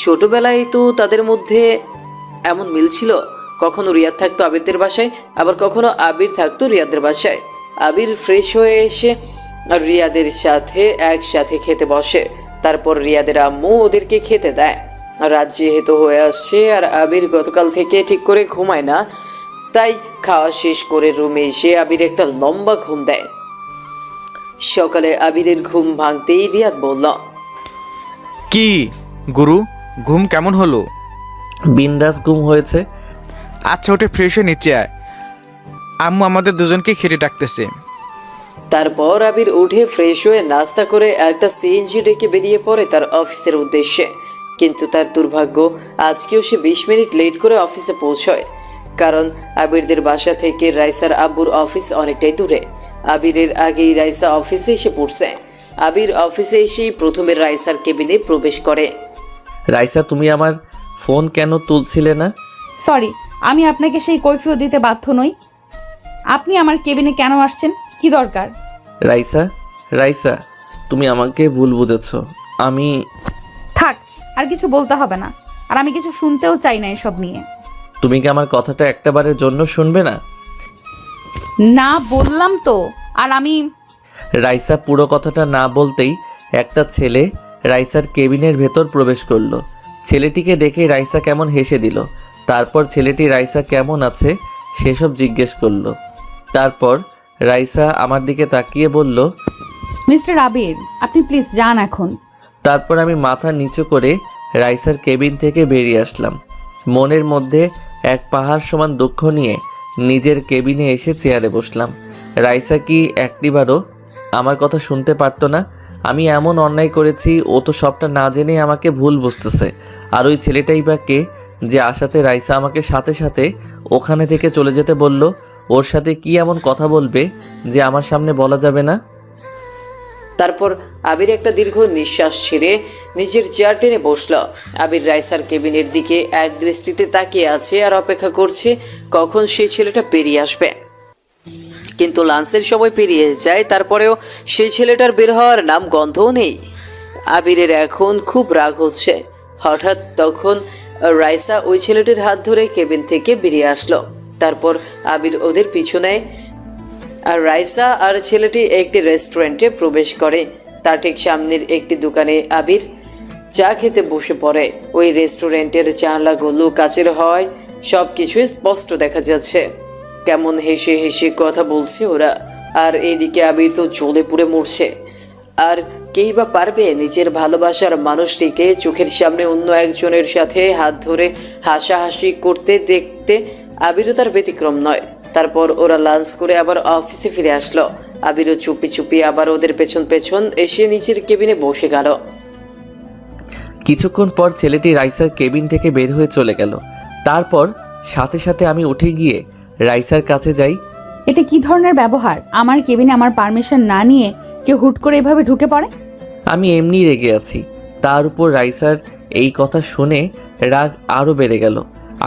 ছোটবেলায় তো তাদের মধ্যে এমন মিল ছিল, কখনো রিয়াদ থাকতো আবিরদের বাসায়, আবার কখনো আবির থাকতো রিয়াদের বাসায়। আবির ফ্রেশ হয়ে এসে রিয়াদের সাথে একসাথে খেতে বসে, তারপর রিয়াদের আম্মু ওদেরকে খেতে দেয়। রাত যেহেতু হয়ে আসছে আর আবির গতকাল থেকে ঠিক করে ঘুমায় না, তাই খাওয়া শেষ করে রুমে এসে আবির একটা লম্বা ঘুম দেয়। সকালে আবিরের ঘুম ভাঙতেই রিয়াদ বলল, কি গুরু, ঘুম কেমন হলো? বিন্দাস ঘুম হয়েছে। আচ্ছা, ওঠে ফ্রেশ হয়ে নিচে আয়, আম্মু আমাদের দুজনকে খেতে ডাকতেছে। তারপর আবির উঠে ফ্রেশ হয়ে নাস্তা করে একটা সিএনজি ডেকে বেরিয়ে পড়ে তার অফিসের উদ্দেশ্যে। কিন্তু তার দুর্ভাগ্য, আজকেও সে 20 মিনিট লেট করে অফিসে পৌঁছয়, কারণ আবিরদের বাসা থেকে রাইসার আব্বুর অফিস অনেকটাই দূরে। আবিরের আগেই রাইসা অফিসে এসে পড়ছে। আবির অফিসে এসেই প্রথমে রাইসার কেবিনে প্রবেশ করে। রাইসা, তুমি আমার ফোন কেন তুলছিলে না? সরি, আমি আপনাকে সেই কৈফিয়ত দিতে বাধ্য নই। আপনি আমার কেবিনে কেন আসছেন, কি দরকার? রাইসা, রাইসা, তুমি আমাকে ভুল বুঝেছো। আমি থাক, আর কিছু বলতে হবে না, আর আমি কিছু শুনতেও চাই না এসব নিয়ে। তুমি কি আমার কথাটা একটাবারের জন্য শুনবে না? না বললাম তো। আর আমি রাইসা পুরো কথাটা না বলতেই একটা ছেলে রাইসার কেবিনের ভেতর প্রবেশ করলো। ছেলেটিকে দেখে রাইসা কেমন হেসে দিল। তারপর ছেলেটি রাইসা কেমন আছে সেসব জিজ্ঞেস করলো। তারপর রাইসা আমার দিকে তাকিয়ে বলল, মিস্টার আবির, আপনি প্লিজ যান এখন। তারপর আমি মাথা নিচু করে রাইসার কেবিন থেকে বেরিয়ে আসলাম। মনের মধ্যে এক পাহাড় সমান দুঃখ নিয়ে নিজের কেবিনে এসে চেয়ারে বসলাম। রাইসা কি একটিবারও আমার কথা শুনতে পারতো না? আমি এমন অন্যায় করেছি, ও তো সবটা না জেনে আমাকে ভুল বুঝতেছে। আর ওই ছেলেটাই বা কে, যে আশাতে রাইসা আমাকে সাথে সাথে ওখানে থেকে চলে যেতে বলল? ওর সাথে কি এমন কথা বলবে যে আমার সামনে বলা যাবে না? তারপর আবির একটা দীর্ঘ নিঃশ্বাস ছেড়ে নিজের চেয়ার টেনে বসল। আবির রাইসার কেবিনের দিকে এক দৃষ্টিতে তাকিয়ে আছে আর অপেক্ষা করছে কখন সেই ছেলেটা বেরিয়ে আসবে। কিন্তু লাঞ্চের সময় পেরিয়ে যায়, তারপরেও সেই ছেলেটার বের হওয়ার নাম গন্ধও নেই। আবিরের এখন খুব রাগ হচ্ছে। হঠাৎ তখন রাইসা ওই ছেলেটির হাত ধরে কেবিন থেকে বেরিয়ে আসলো। তারপর আবির ওদের পিছু নেয়, আর রাইসা আর ছেলেটি একটি রেস্টুরেন্টে প্রবেশ করে। তার ঠিক সামনের একটি দোকানে আবির চা খেতে বসে পড়ে। ওই রেস্টুরেন্টের জানলাগুলো কাচের হয়, সব কিছুই স্পষ্ট দেখা যাচ্ছে। কেমন হেসে হেসে কথা বলছে ওরা, আর এইদিকে আবির তো জ্বলে পুড়ে মরছে। আর কেই বা পারবে নিজের ভালোবাসার মানুষটিকে চোখের সামনে অন্য একজনের সাথে হাত ধরে হাসাহাসি করতে দেখতে? আবিরও তার ব্যতিক্রম নয়। তারপর ওরা লাঞ্চ করে আবার অফিসে ফিরে আসলো। আবিরও চুপি চুপি আবার ওদের পেছন পেছন এসে নিচের কেবিনে বসে গেল। কিছুক্ষণ পর ছেলেটি রাইসার কেবিন থেকে বের হয়ে চলে গেল। তারপর সাথে সাথে আমি উঠে গিয়ে রাইসার কাছে যাই। এটা কি ধরনের ব্যবহার? আমার কেবিনে আমার পারমিশন না নিয়ে কেউ হুট করে এভাবে ঢুকে পড়ে? আমি এমনি রেগে আছি। তার উপর রাইসার এই কথা শুনে রাগ আরও বেড়ে গেল।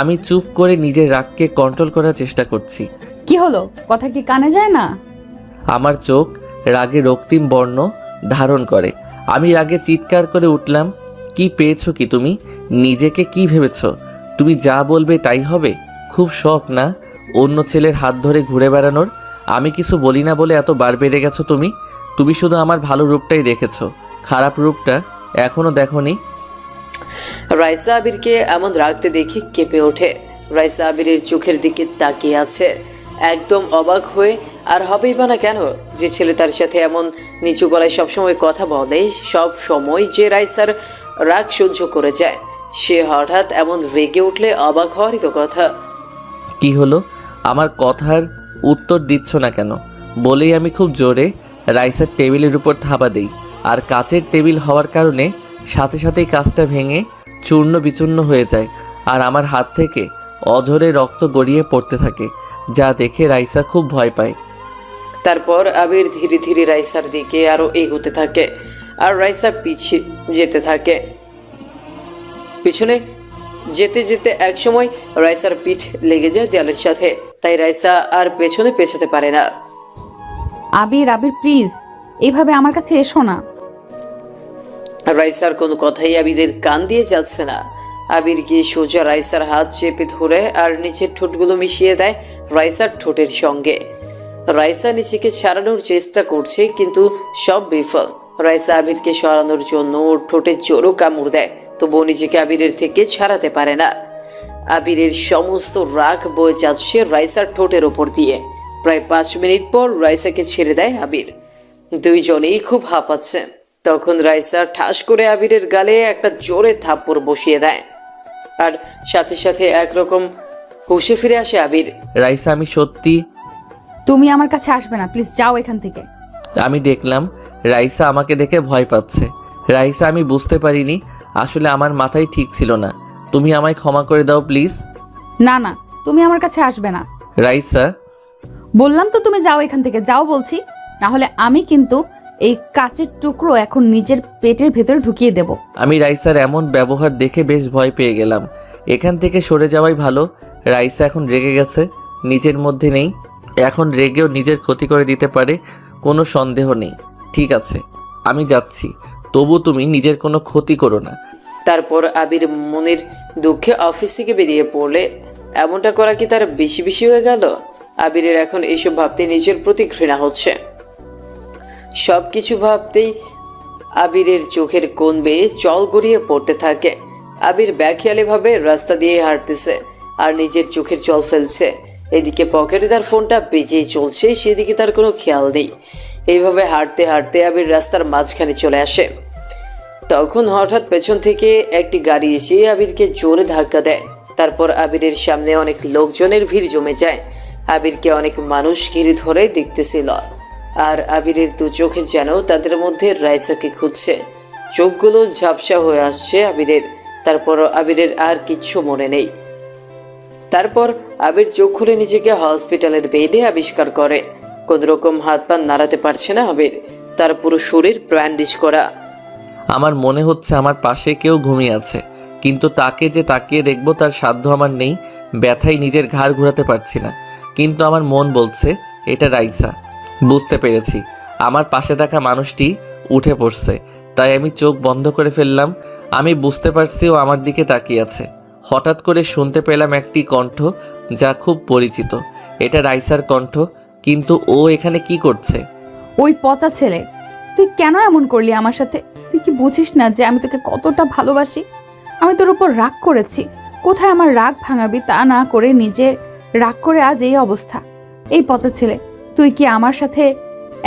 আমি চুপ করে নিজের রাগকে কন্ট্রোল করার চেষ্টা করছি। কি হলো, কথা কি কানে যায় না? আমার চোখ রাগে রক্তিম বর্ণ ধারণ করে। আমি রাগে চিৎকার করে উঠলাম, কি পেয়েছো কি তুমি? নিজেকে কি ভেবেছো? তুমি যা বলবে তাই হবে? খুব শখ না অন্য ছেলের হাত ধরে ঘুরে বেড়ানোর? আমি কিছু বলি না বলে এত বার বেড়ে গেছো তুমি? তুমি শুধু আমার ভালো রূপটাই দেখেছো, খারাপ রূপটা এখনো দেখোনি। রাইসা আবিরকে এমন রাখতে দেখে কেঁপে ওঠে। রাইসা আবিরের চোখের দিকে তাকিয়ে আছে একদম অবাক হয়ে। আর হবেই বা না কেন, যে ছেলে তার সাথে এমন নিচু গলায় সবসময় কথা বলে, সব সময় যে রাইসার রাগ সহ্য করে যায়, সে হঠাৎ এমন রেগে উঠলে অবাক হওয়ারই তো কথা। কি হলো, আমার কথার উত্তর দিচ্ছ না কেন? বলেই আমি খুব জোরে রাইসার টেবিলের উপর থাবা দেই। আর কাচের টেবিল হওয়ার কারণে সাথে সাথেই কাজটা ভেঙে চূর্ণ বিচূর্ণ হয়ে যায়, আর আমার হাত থেকে অঝরে রক্ত গড়িয়ে পড়তে থাকে, যা দেখে রাইসা খুব ভয় পায়। তারপর আবির ধীরে ধীরে রাইসার দিকে আরো এগোতে থাকে, আর রাইসা পিছিয়ে যেতে থাকে। পিছনে যেতে যেতে একসময় রাইসার পিঠ লেগে যায় দেয়ালের সাথে। তাই রাইসা আর পেছনে পেছাতে পারে না। আবির আবির প্লিজ এইভাবে আমার কাছে এসো না। রাইসার কোনো কথাই আবিরের কান দিয়ে যাচ্ছে না। আবির গিয়ে সোজা রাইসার হাত চেপে ধরে আর নিচের ঠোঁটগুলো মিশিয়ে দেয় রাইসার ঠোঁটের সঙ্গে। রাইসা নিজেকে ছাড়ানোর চেষ্টা করছে, কিন্তু সব বিফল। রাইসা আবিরকে সরানোর জন্য ওর ঠোঁটে জোরও কামড় দেয়, তবুও নিজেকে আবিরের থেকে ছাড়াতে পারে না। আবিরের সমস্ত রাগ বয়ে যাচ্ছে রাইসার ঠোঁটের ওপর দিয়ে। প্রায় 5 মিনিট পর রাইসাকে ছেড়ে দেয় আবির। দুইজনেই খুব হাঁপাচ্ছে। তখন রাইসা ঠাস করে আবিরের গালে একটা জোরে থাপ্পড় বসিয়ে দেয়, আর সাথে সাথে একরকম হুঁশে ফিরে আসে আবির। রাইসা, আমি সত্যি তুমি আমার কাছে আসবে না, প্লিজ যাও এখান থেকে। আমি দেখলাম রাইসা আমাকে দেখে ভয় পাচ্ছে। রাইসা, আমি বুঝতে পারিনি, আসলে আমার মাথায় ঠিক ছিল না। তুমি আমায় ক্ষমা করে দাও প্লিজ। না না, তুমি আমার কাছে আসবে না। রাইসা, বললাম তো তুমি যাও এখান থেকে, যাও বলছি, না হলে আমি কিন্তু এই কাচের টুকরো এখন নিজের পেটের ভেতরে ঢুকিয়ে দেব। আমি রাইসার এমন ব্যবহার দেখে বেশ ভয় পেয়ে গেলাম। এখান থেকে সরে যাওয়াই ভালো। রাইসা এখন রেগে গেছে, নিজের মধ্যে নেই। এখন রেগেও নিজের ক্ষতি করে দিতে পারে, কোনো সন্দেহ নেই। ঠিক আছে, আমি যাচ্ছি, তবু তুমি নিজের কোনো ক্ষতি করো না। তারপর আবির মনের দুঃখে অফিস থেকে বেরিয়ে পড়লে এমনটা করা কি তার বেশি বেশি হয়ে গেল? আবিরের এখন এইসব ভাবতে নিজের প্রতি ঘৃণা হচ্ছে। সব কিছু ভাবতেই আবিরের চোখের কোণ বেয়ে জল গড়িয়ে পড়তে থাকে। আবির ব্যাখিয়ালিভাবে রাস্তা দিয়ে হাঁটতেছে আর নিজের চোখের জল ফেলছে। এদিকে পকেটে তার ফোনটা বেজেই চলছে, সেদিকে তার কোনো খেয়াল নেই। এইভাবে হাঁটতে হাঁটতে আবির রাস্তার মাঝখানে চলে আসে। তখন হঠাৎ পেছন থেকে একটি গাড়ি এসে আবিরকে জোরে ধাক্কা দেয়। তারপর আবিরের সামনে অনেক লোকজনের ভিড় জমে যায়। আবিরকে অনেক মানুষ ঘিরে ধরে দেখতেছিল, আর আবিরের দু চোখে যেন তাদের মধ্যে রাইসাকে খুঁজছে। চোখগুলো ঝাপসা হয়ে আসছে আবিরের। তারপর আবিরের আর কিচ্ছু মনে নেই। তারপর আবির চোখ খুলে নিজেকে হসপিটালের বেডে আবিষ্কার করে। কোনোরকম হাত পা নাড়াতে পারছে না আবির, তার পুরো শরীর ব্যান্ডেজ করা। আমার মনে হচ্ছে আমার পাশে কেউ ঘুমিয়ে আছে, কিন্তু তাকে যে তাকিয়ে দেখবো তার সাধ্য আমার নেই। ব্যথায় নিজের ঘাড় ঘোরাতে পারছি না, কিন্তু আমার মন বলছে এটা রাইসা। বুঝতে পেরেছি আমার পাশে থাকা মানুষটি উঠে পড়ছে, তাই আমি চোখ বন্ধ করে ফেললাম। আমি বুঝতে পারছি ও আমার দিকে তাকিয়ে আছে। হঠাৎ করে শুনতে পেলাম একটি কণ্ঠ, যা খুব পরিচিত। এটা রাইসার কণ্ঠ, কিন্তু ও এখানে কি করছে? ওই পচা ছেলে, তুই কেন এমন করলি আমার সাথে? তুই কি বুঝিস না যে আমি তোকে কতটা ভালোবাসি? আমি তোর উপর রাগ করেছি, কোথায় আমার রাগ ভাঙাবি তা না করে নিজে রাগ করে আজ এই অবস্থা। এই পচা ছেলে, তুই কি আমার সাথে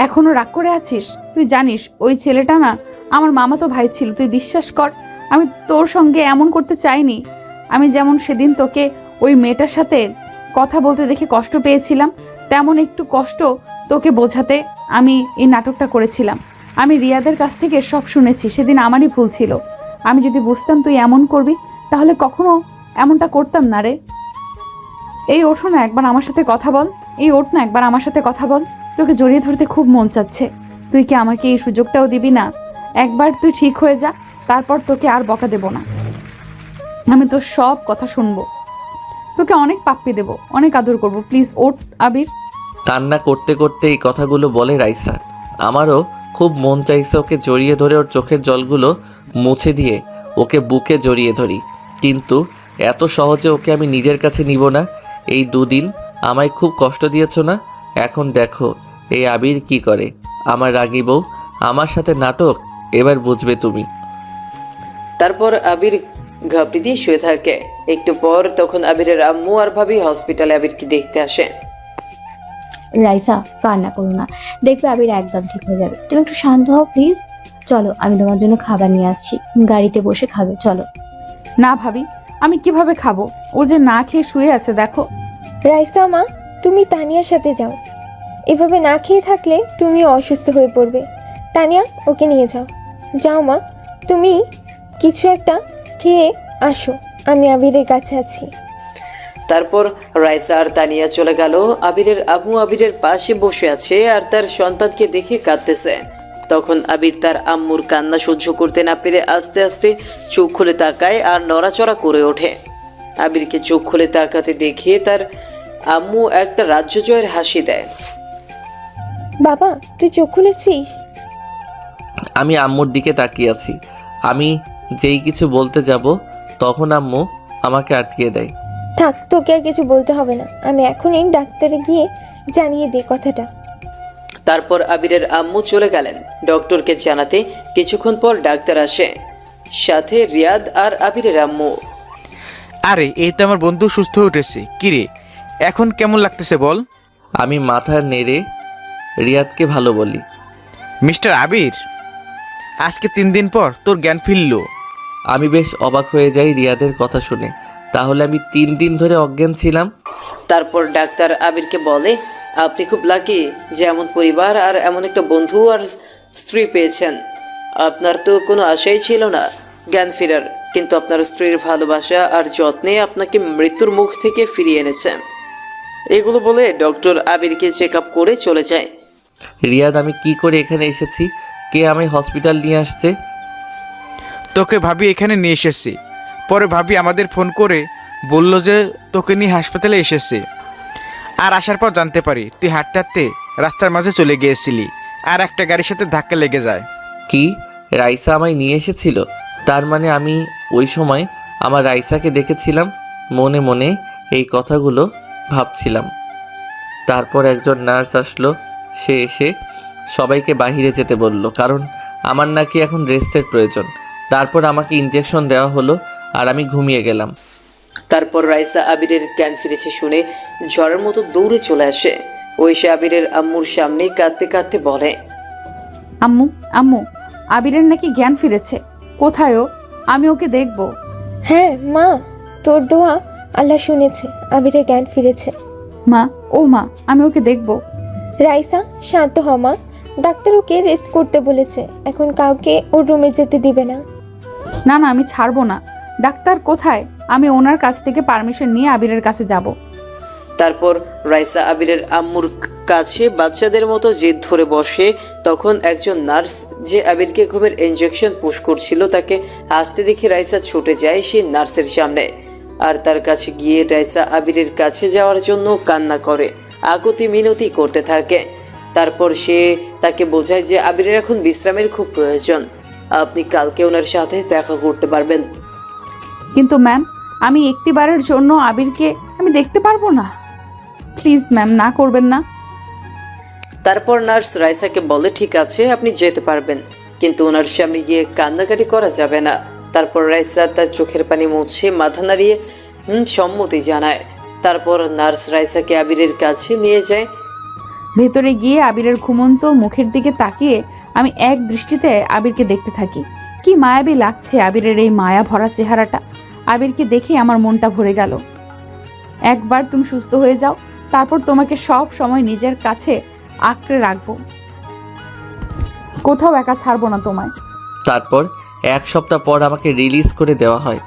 এখনো রাগ করে আছিস? তুই জানিস ওই ছেলেটা না আমার মামাতো ভাই ছিল। তুই বিশ্বাস কর, আমি তোর সঙ্গে এমন করতে চাইনি। আমি যেমন সেদিন তোকে ওই মেয়েটার সাথে কথা বলতে দেখে কষ্ট পেয়েছিলাম, তেমন একটু কষ্ট তোকে বোঝাতে আমি এই নাটকটা করেছিলাম। আমি রিয়াদের কাছ থেকে সব শুনেছি, সেদিন আমারই ভুল ছিল। আমি যদি বুঝতাম তুই এমন করবি তাহলে কখনো এমনটা করতাম না রে। এই ওঠো না, একবার আমার সাথে কথা বল। এই ওঠ না, একবার আমার সাথে কথা বল। তোকে জড়িয়ে ধরতে খুব মন চাচ্ছে। তুই কি আমাকে এই সুযোগটাও দিবি না? একবার তুই ঠিক হয়ে যা, তারপর তোকে আর বকা দেব না। আমি তোর সব কথা শুনবো, তোকে অনেক পাপ্পি দেব, অনেক আদর করবো। প্লিজ ওঠ আবির। কান্না করতে করতে এই কথাগুলো বলে রাইসা। আমারও খুব মন চাইছে ওকে জড়িয়ে ধরে ওর চোখের জলগুলো মুছে দিয়ে ওকে বুকে জড়িয়ে ধরি, কিন্তু এত সহজে ওকে আমি নিজের কাছে নিব না। এই 2 দিন আমায় খুব কষ্ট দিয়েছ না? এখন দেখো এই আবির কি করে। আমার রাগী বউ, আমার সাথে নাটক, এবার বুঝবে তুমি। তারপর আবির ঘাপটি দিয়ে শুয়ে থাকে। একটু পর তখন আবিরের আম্মু আর ভাবি হসপিটালে আবিরকে দেখতে আসে। রাইসা, কান্না করো না, দেখবে আবির একদম ঠিক হয়ে যাবে। তুমি একটু শান্ত হও প্লিজ। চলো, আমি তোমার জন্য খাবার নিয়ে আসছি, গাড়িতে বসে খাবে, চলো। না ভাবি, আমি কিভাবে খাবো? ও যে না খেয়ে শুয়ে আছে দেখো। রাইসা মা, তুমি তানিয়ার সাথে যাও। এভাবে না খেয়ে থাকলে তুমিও অসুস্থ হয়ে পড়বে। তানিয়া, ওকে নিয়ে যাও। যাও মা, তুমি কিছু একটা খেয়ে আসো, আমি আবিরের কাছে আছি। তারপর রাইসা আর তানিয়া চলে গেল। আবিরের আম্মু আবিরের পাশে বসে আছে আর তার সন্তানকে দেখে কাঁদতেছে। তখন আবির তার আম্মুর কান্না সহ্য করতে না পেরে আস্তে আস্তে চোখ খুলে তাকায় আর নড়াচড়া করে ওঠে। আবিরকে চোখ খুলে তাকাতে দেখে তার আম্মু একটা রাজ্য জয়ের হাসি দেয়। বাবা, তুই চোখ খুলেছিস? আমি আম্মুর দিকে তাকিয়ে আছি। আমি যেই কিছু বলতে যাব তখন আম্মু আমাকে আটকিয়ে দেয়। থাক, তোকে আর কিছু বলতে হবে না। আমি এখনই ডাক্তারে গিয়ে জানিয়ে দিই কথাটা। তারপর আবিরের আম্মু চলে গেলেন ডক্টরকে জানাতে। কিছুক্ষণ পর ডাক্তার আসে, সাথে রিয়াদ আর আবিরের আম্মু। আরে এই তো আমার বন্ধু সুস্থ হয়ে উঠেছে। কিরে, এখন কেমন লাগতেছে বল? আমি মাথা নেড়ে রিয়াদকে ভালো বলি। মিস্টার আবির, আজকে 3 দিন পর তোর জ্ঞান ফিরল। আমি বেশ অবাক হয়ে যাই রিয়াদের কথা শুনে। তাহলে আমি 3 দিন ধরে অজ্ঞান ছিলাম? তারপর ডাক্তার আবিরকে বলে, আপনি খুব লাকি যে এমন পরিবার আর এমন একটা বন্ধু আর স্ত্রী পেয়েছেন। আপনার তো কোনো আশাই ছিল না জ্ঞান ফেরার, কিন্তু আপনার স্ত্রীর ভালোবাসা আর যত্নে আপনাকে মৃত্যুর মুখ থেকে ফিরিয়ে এনেছে। এগুলো বলে ডক্টর আবিরকে চেক আপ করে চলে যায়। রিয়াদ, আমি কি করে এখানে এসেছি? কে আমায় হসপিটাল নিয়ে আসছে? তোকে ভাবি এখানে নিয়ে এসেছে। পরে ভাবি আমাদের ফোন করে বলল যে তোকে নিয়ে হাসপাতালে এসেছে। আর আসার পর জানতে পারি তুই হাঁটতে হাঁটতে রাস্তার মাঝে চলে গিয়েছিলি, আর একটা গাড়ির সাথে ধাক্কা লেগে যায়। কি, রাইসা আমায় নিয়ে এসেছিল? তার মানে আমি ওই সময় আমার রাইসাকে দেখেছিলাম। মনে মনে এই কথাগুলো ভাবছিলাম। তারপর একজন নার্স আসলো। সে এসে সবাইকে বাইরে যেতে বলল, কারণ আমার নাকি এখন রেস্টের প্রয়োজন। তারপর আমাকে ইঞ্জেকশন দেওয়া হলো আর আমি ঘুমিয়ে গেলাম। তারপর রাইসা আবিরের জ্ঞান ফিরেছে শুনে ঝড়ের মতো দৌড়ে চলে আসে। ওই সে আবিরের আম্মুর সামনে কাঁদতে কাঁদতে বলে, আম্মু, আম্মু, আবিরের নাকি জ্ঞান ফিরেছে। কোথায় ও? আমি ওকে দেখব। হ্যাঁ মা, তোর দোয়া আল্লাহ শুনেছে, আবিরের জ্ঞান ফিরেছে। মা, ও মা, আমি ওকে দেখব। রাইসা, শান্ত হ মা। ডাক্তার ওকে রেস্ট করতে বলেছে, এখন কাউকে ওর রুমে যেতে দিবে না। না না, আমি ছাড়বো না। ডাক্তার কোথায়? আমি ওনার কাছ থেকে পারমিশন নিয়ে আবিরের কাছে যাব। তারপর রাইসা আবিরের আম্মুর কাছে বাচ্চাদের মতো জেদ ধরে বসে। তখন একজন নার্স যে আবিরকে ঘুমের ইনজেকশন পুশ করছিল তাকে আসতে দেখে রাইসা ছুটে যায় সেই নার্সের সামনে, আর তার কাছে গিয়ে রাইসা আবিরের কাছে যাওয়ার জন্য কান্না করে, আকুতি মিনতি করতে থাকে। তারপর সে তাকে বোঝায় যে আবিরের এখন বিশ্রামের খুব প্রয়োজন, আপনি কালকে ওনার সাথে দেখা করতে পারবেন। কিন্তু ম্যাম, আমি একটিবারের জন্য আবিরকে আমি দেখতে পারবো না। প্লিজ ম্যাম, না করবেন না। তারপর নার্স রাইসাকে বলে, ঠিক আছে আপনি যেতে পারবেন, কিন্তু ওনার সামনে গিয়ে কান্নাকাটি করা যাবে না। তারপর রাইসা তার চোখের পানি মুছে মাথা নাড়িয়ে সম্মতি জানায়। তারপর নার্স রাইসাকে আবিরের কাছে নিয়ে যায়। ভেতরে গিয়ে আবিরের ঘুমন্ত মুখের দিকে তাকিয়ে আমি এক দৃষ্টিতে আবিরকে দেখতে থাকি। কি মায়াবী লাগছে আবিরের এই মায়া ভরা চেহারাটা। আবিরকে দেখে আমার মনটা ভরে গেল। একবার তুমি সুস্থ হয়ে যাও, তারপর তোমাকে সব সময় নিজের কাছে আঁকড়ে রাখবো, কোথাও একা ছাড়বো না তোমায়। তারপর 1 সপ্তাহ পর আমাকে রিলিজ করে দেওয়া হয়।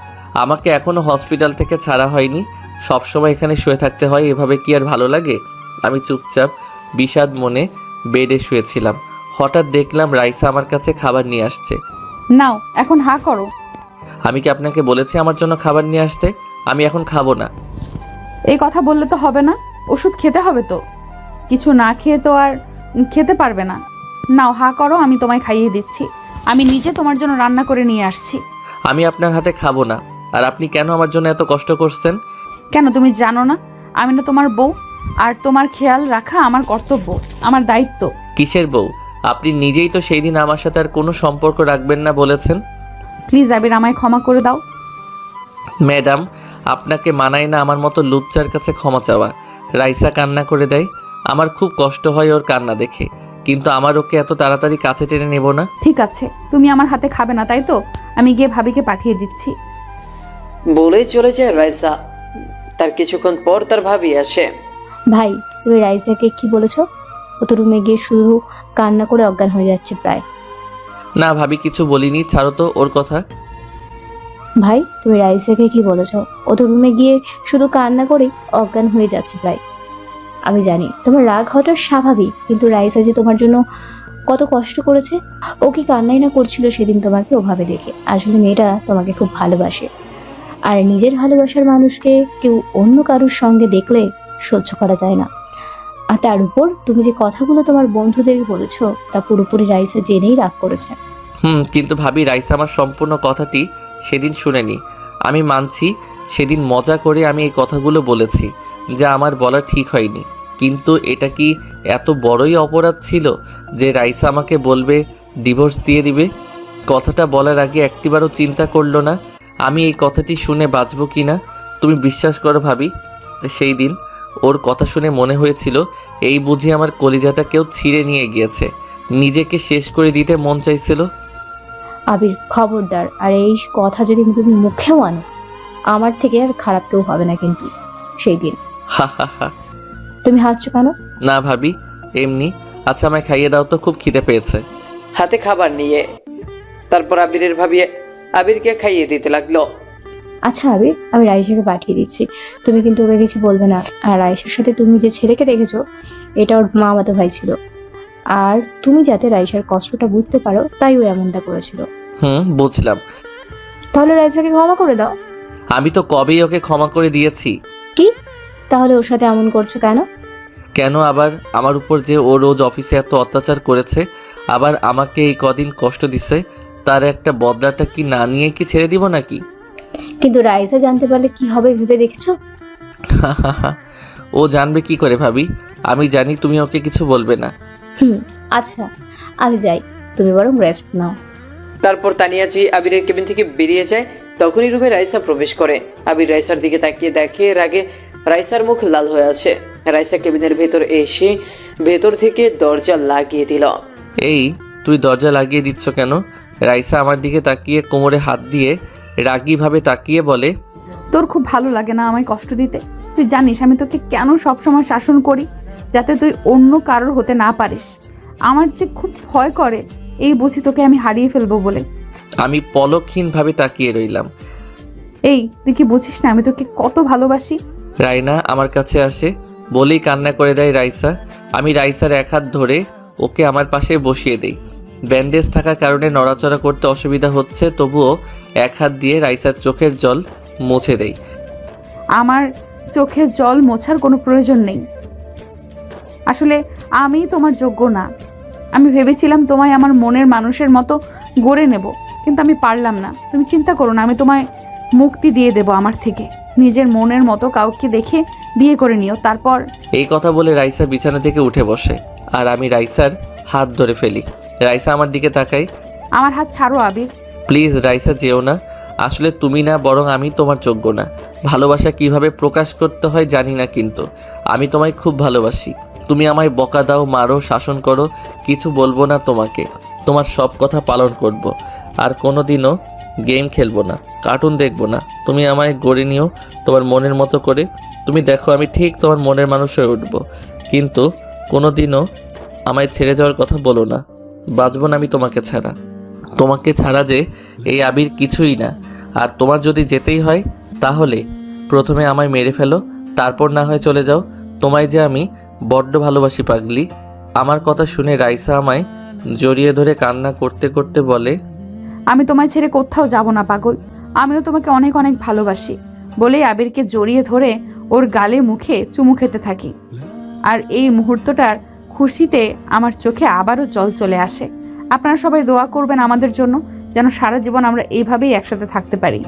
আমাকে এখনও হসপিটাল থেকে ছাড়া হয়নি। সবসময় এখানে শুয়ে থাকতে হয়, এভাবে কি আর ভালো লাগে? আমি চুপচাপ বিষাদ মনে বেডে শুয়েছিলাম। হঠাৎ দেখলাম রাইসা আমার কাছে খাবার নিয়ে আসছে। নাও, এখন হা করো। আমি কি আপনাকে বলেছি আমার জন্য খাবার নিয়ে আসতে? আমি এখন খাবো না। এই কথা বললে তো হবে না, ওষুধ খেতে হবে তো। কিছু না খেয়ে তো আর খেতে পারবে না। নাও, হা করো, আমি তোমায় খাইয়ে দিচ্ছি। আমি নিজে তোমার জন্য রান্না করে নিয়ে আসছি। আমি আপনার হাতে খাবো না। আর আপনি কেন আমার জন্য এত কষ্ট করছেন? কেন, তুমি জানো না আমি না তোমার বউ? আর তোমার খেয়াল রাখা আমার কর্তব্য, আমার দায়িত্ব। কিসের বউ? আপনি নিজেই তো সেই দিন আমার সাথে আর কোনো সম্পর্ক রাখবেন না বলেছেন। প্লিজ আবির, আমায় ক্ষমা করে দাও। ম্যাডাম, আপনাকে মানায় না আমার মতো লুচ্চার কাছে ক্ষমা চাওয়া। রাইসা কান্না করে দেয়। আমার খুব কষ্ট হয় ওর কান্না দেখে, কিন্তু আমার ওকে এত তাড়াতাড়ি কাছে টেনে নেব না। ঠিক আছে, তুমি আমার হাতে খাবে না তাই তো? আমি গিয়ে ভাবিকে পাঠিয়ে দিচ্ছি। বলেই চলে যায় রাইসা। তার কিছুক্ষণ পর তার ভাবি আসে। ভাই, তুমি রাইসাকে কি বলেছো? ও তো রুমে গিয়ে শুধু কান্না করে অজ্ঞান হয়ে যাচ্ছে প্রায়। না ভাবি, কিছু বলিনি, ছাড়ো তো ওর কথা। ভাই, তুমি রাইসাকে কি বলেছো? ও তো রুমে গিয়ে শুধু কান্না করে অজ্ঞান হয়ে যাচ্ছে প্রায়। আমি জানি তোমার রাগ হওয়াটা স্বাভাবিক, কিন্তু রাইসা যে তোমার জন্য কত কষ্ট করেছে। ও কি কান্নাই না করছিল সেদিন তোমাকে ওভাবে দেখে? আসলে মেয়েটা তোমাকে খুব ভালোবাসে, আর নিজের ভালোবাসার মানুষকে কেউ অন্য কারোর সঙ্গে দেখলে সহ্য করা যায় না। আর তার উপর তুমি যে কথাগুলো তোমার বন্ধুদের বলেছো তা পুরোপুরি রাইসা জেনেই রাগ করেছে। কিন্তু ভাবি, রাইসা আমার সম্পূর্ণ কথাটি সেদিন শুনেনি। আমি মানছি সেদিন মজা করে আমি এই কথাগুলো বলেছি, যা আমার বলা ঠিক হয়নি। কিন্তু এটা কি এত বড়ই অপরাধ ছিল যে রাইসা আমাকে বলবে ডিভোর্স দিয়ে দিবে? কথাটা বলার আগে একটিবারও চিন্তা করলো না আমি এই কথাটি শুনে বাঁচবো কি না। তুমি বিশ্বাস করো ভাবি, সেই দিন ওর কথা শুনে মনে হয়েছিল এই বুঝি আমার কলিজাটা কেউ ছিঁড়ে নিয়ে গিয়েছে। নিজেকে শেষ করে দিতে মন চাইছিল। আবির, খবরদার, আর এই কথা যদি তুমি মুখেও আনো, আমার থেকে আর খারাপ কেউ হবে না কিন্তু সেই দিন। হা হা হা। তুমি হাসছো কেন? না ভাবি, এমনি। আচ্ছা, আমায় খাইয়ে দাও তো, খুব খিদে পেয়েছে। হাতে খাবার নিয়ে তারপর আবিরের ভাবি আবিরকে খাইয়ে দিতে লাগলো। আচ্ছা আবির, আমি রাইসাকে পাঠিয়ে দিচ্ছি, তুমি কিন্তু ওকে কিছু বলবে না। আর রাইসার সাথে তুমি যে ছেলেকে রেখেছো এটা ওর মামাতো ভাই ছিল, আর তুমি যাতে রাইসার কষ্টটা বুঝতে পারো তাই ও এমনটা করেছিল। বুঝলাম। তাহলে রাইসাকে ক্ষমা করে দাও। আমি তো কবেই ওকে ক্ষমা করে দিয়েছি। কি? তাহলে ওর সাথে এমন করছো কেন? কেন আবার? আমার উপর যে ও রোজ অফিসে এত অত্যাচার করেছে, আবার আমাকে এই কদিন কষ্ট দিছে, তার একটা বদলাটা কি না নিয়ে কি ছেড়ে দিব নাকি? কিন্তু রাইসা জানতে পারলে কি হবে ভেবে দেখেছো? ও জানবে কি করে ভাবি? আমি জানি তুমি ওকে কিছু বলবে না। আচ্ছা, আমি যাই, তুমি বরং রেস্ট নাও। তারপর তানিয়াজি আবিরের কেবিন থেকে বেরিয়ে যায়। তখনই রুমে রাইসা প্রবেশ করে। আবির রাইসার দিকে তাকিয়ে দেখে এর আগে রাইসার মুখ লাল হয়ে আছে। রাইসা কেবিনের ভেতর এসে ভেতর থেকে দরজা লাগিয়ে দিল। এই, তুই দরজা লাগিয়ে দিচ্ছ কেন? রাইসা আমার দিকে তাকিয়ে কোমরে হাত দিয়ে রাগীভাবে তাকিয়ে বলে, তোর খুব ভালো লাগে না আমায় কষ্ট দিতে? তুই জানিস আমি তোকে কেন সবসময় শাসন করি, যাতে তুই অন্য কারোর হতে না পারিস। আমার যে খুব ভয় করে এই বুঝি তোকে আমি হারিয়ে ফেলবো বলে। আমি পলকহীনভাবে তাকিয়ে রইলাম। এই, তুই কি বুঝিস না আমি তোকে কত ভালোবাসি? রায়না আমার কাছে আসে, বলেই কান্না করে দেয় রাইসা। আমি রাইসার এক হাত ধরে ওকে আমার পাশে বসিয়ে দেই। ব্যান্ডেজ থাকার কারণে নড়াচড়া করতে অসুবিধা হচ্ছে, তবুও এক হাত দিয়ে রাইসার চোখের জল মুছে দেই। আমার চোখে জল মোছার কোনো প্রয়োজন নেই। আসলে আমি তোমার যোগ্য না। আমি ভেবেছিলাম তোমায় আমার মনের মানুষের মতো গড়ে নেব, কিন্তু আমি পারলাম না। তুমি চিন্তা করো না, আমি তোমায় মুক্তি দিয়ে দেব আমার থেকে। নিজের মনের মতো কাউকে দেখে বিয়ে করে নিও, তারপর। এই কথা বলে রাইসা বিছানা থেকে উঠে বসে, আর আমি রাইসার হাত ধরে ফেলি। রাইসা আমার দিকে তাকাই। আমার হাত ছাড়ো আবির। প্লিজ রাইসা, যেও না। আসলে তুমি না, বরং আমি তোমার যোগ্য না। ভালোবাসা কিভাবে প্রকাশ করতে হয় জানি না, কিন্তু আমি তোমায় খুব ভালোবাসি। তুমি আমায় বকা দাও, মারো, শাসন করো, কিছু বলবো না তোমাকে। তোমার সব কথা পালন করব। আর কোনোদিনও গেম খেলবো না, কার্টুন দেখবো না। তুমি আমায় গড়ে নিও তোমার মনের মতো করে। তুমি দেখো আমি ঠিক তোমার মনের মানুষ হয়ে উঠবো, কিন্তু কোনোদিনও আমায় ছেড়ে যাওয়ার কথা বলো না। বাঁচবো না আমি তোমাকে ছাড়া। তোমাকে ছাড়া যে এই আবির কিছুই না। আর তোমার যদি যেতেই হয় তাহলে প্রথমে আমায় মেরে ফেলো, তারপর না হয় চলে যাও। তোমায় যে আমি বড্ড ভালোবাসি পাগলি। আমার কথা শুনে রাইসা আমায় জড়িয়ে ধরে কান্না করতে করতে বলে, আমি তোমায় ছেড়ে কোথাও যাব না পাগল। আমিও তোমাকে অনেক অনেক ভালোবাসি। বলেই আবিরকে জড়িয়ে ধরে ওর গালে মুখে চুমু খেতে থাকি। আর এই মুহূর্তটার খুশিতে আমার চোখে আবারও জল চলে আসে। আপনারা সবাই দোয়া করবেন আমাদের জন্য, যেন সারা জীবন আমরা এইভাবেই একসাথে থাকতে পারি।